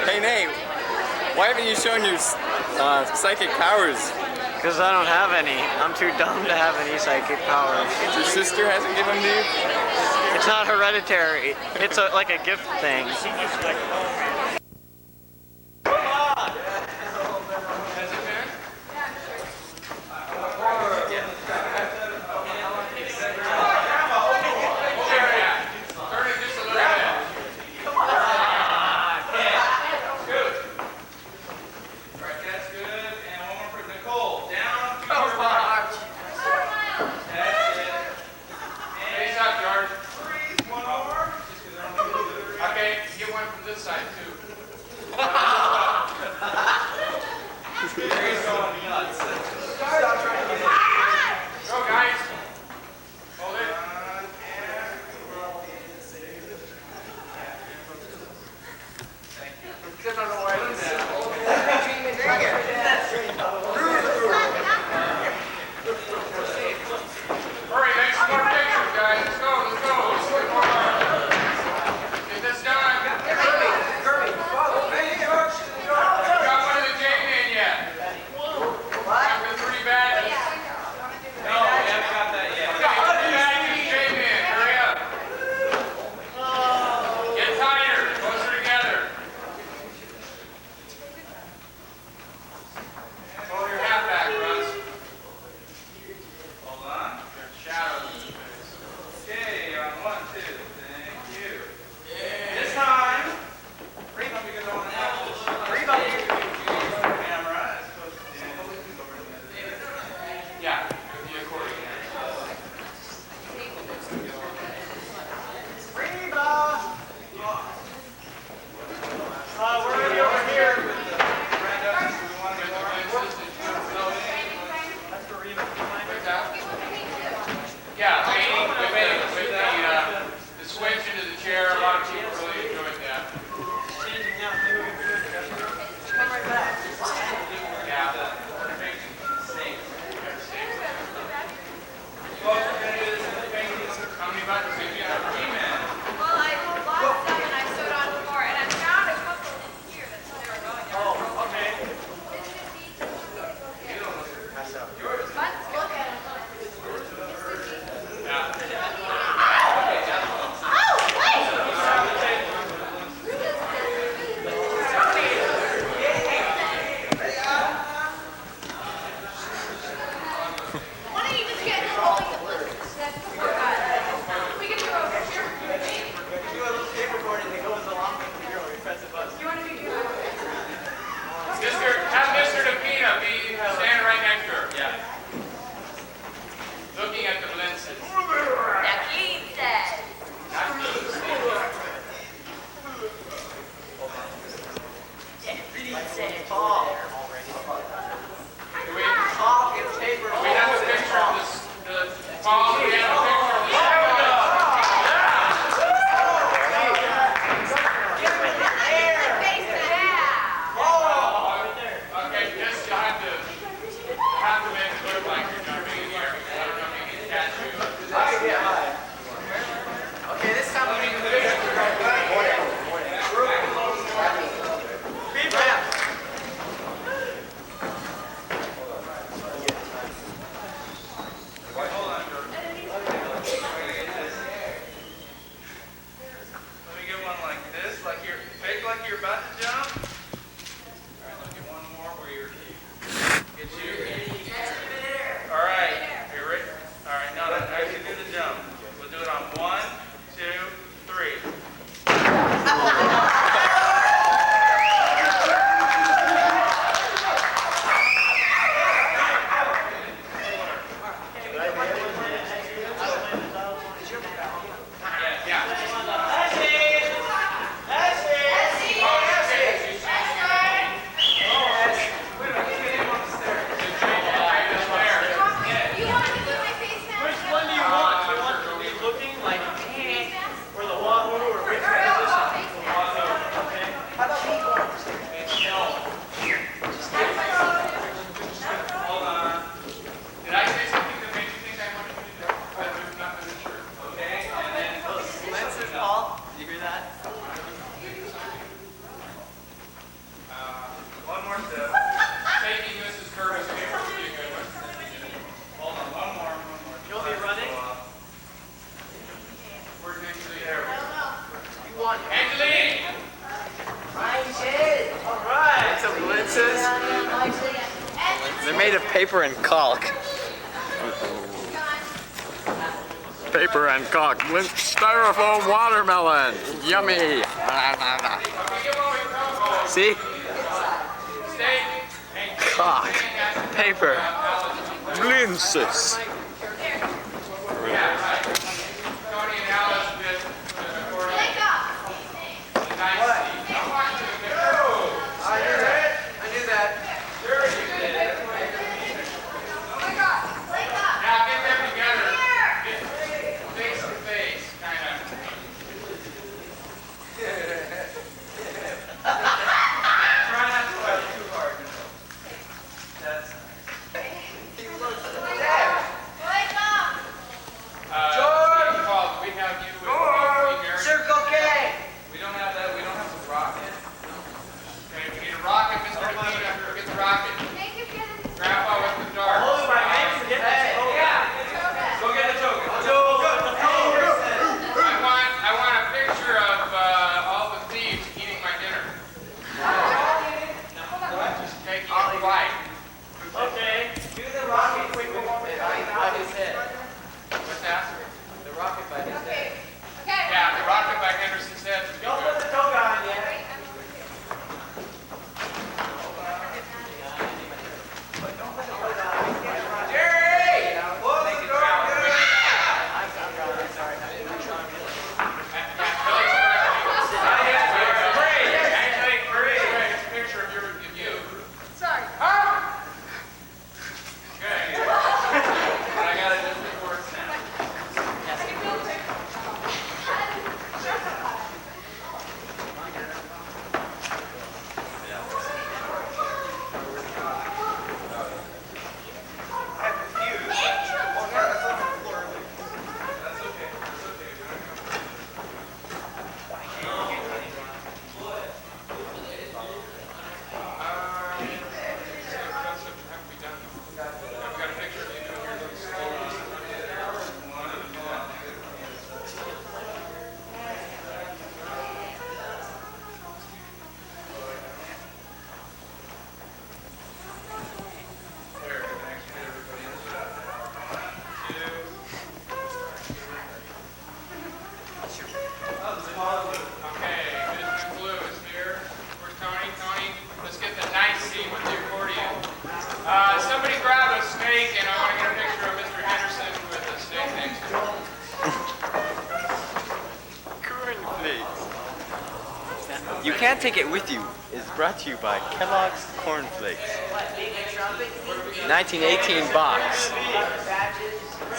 Hey Nate, why haven't you shown your psychic powers? Because I don't have any. I'm too dumb to have any psychic powers. Your sister hasn't given them to you? It's not hereditary. It's like a gift thing. Okay, get one from this side too. made of paper and caulk. Paper and caulk. Styrofoam watermelon. Yummy. See? Caulk. Paper. Blinces. You Can't Take It With You is brought to you by Kellogg's Corn Flakes. 1918 box.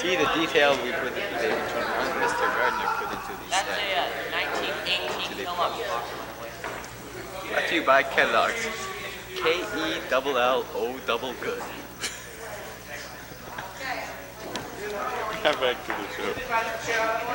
See the detail we put into Mr. Gardner put into these That's a 1918 Kellogg's box. Brought to you by Kellogg's. KELLO double good. Come back to the show.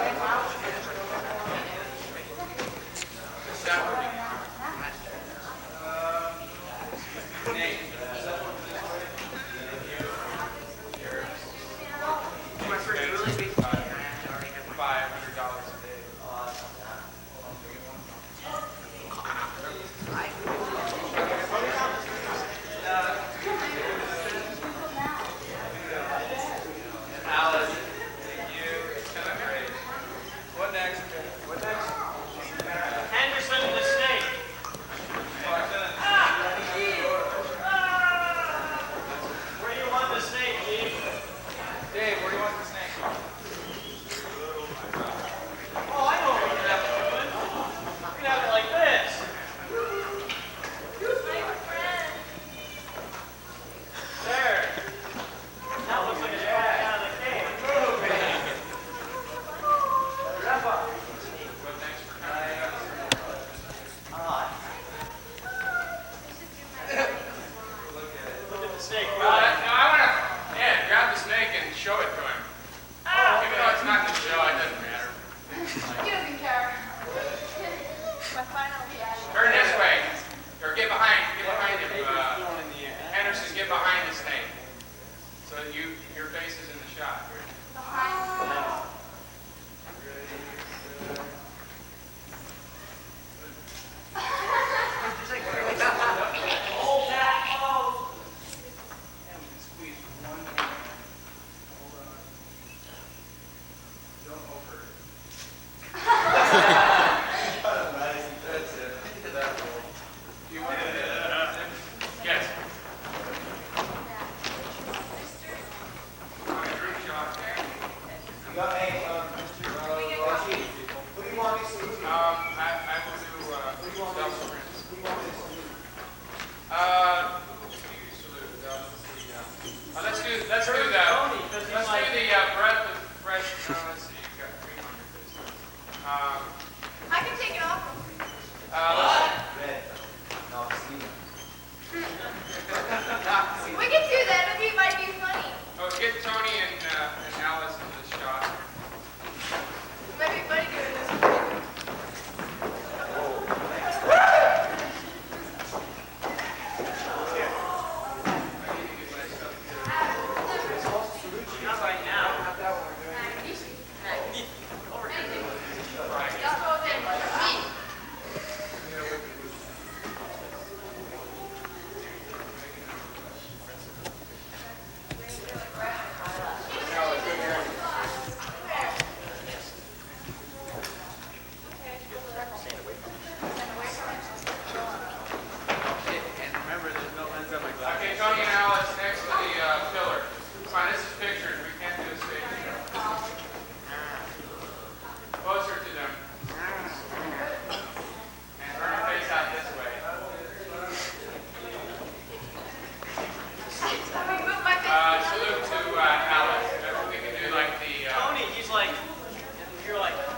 Henderson, the were like,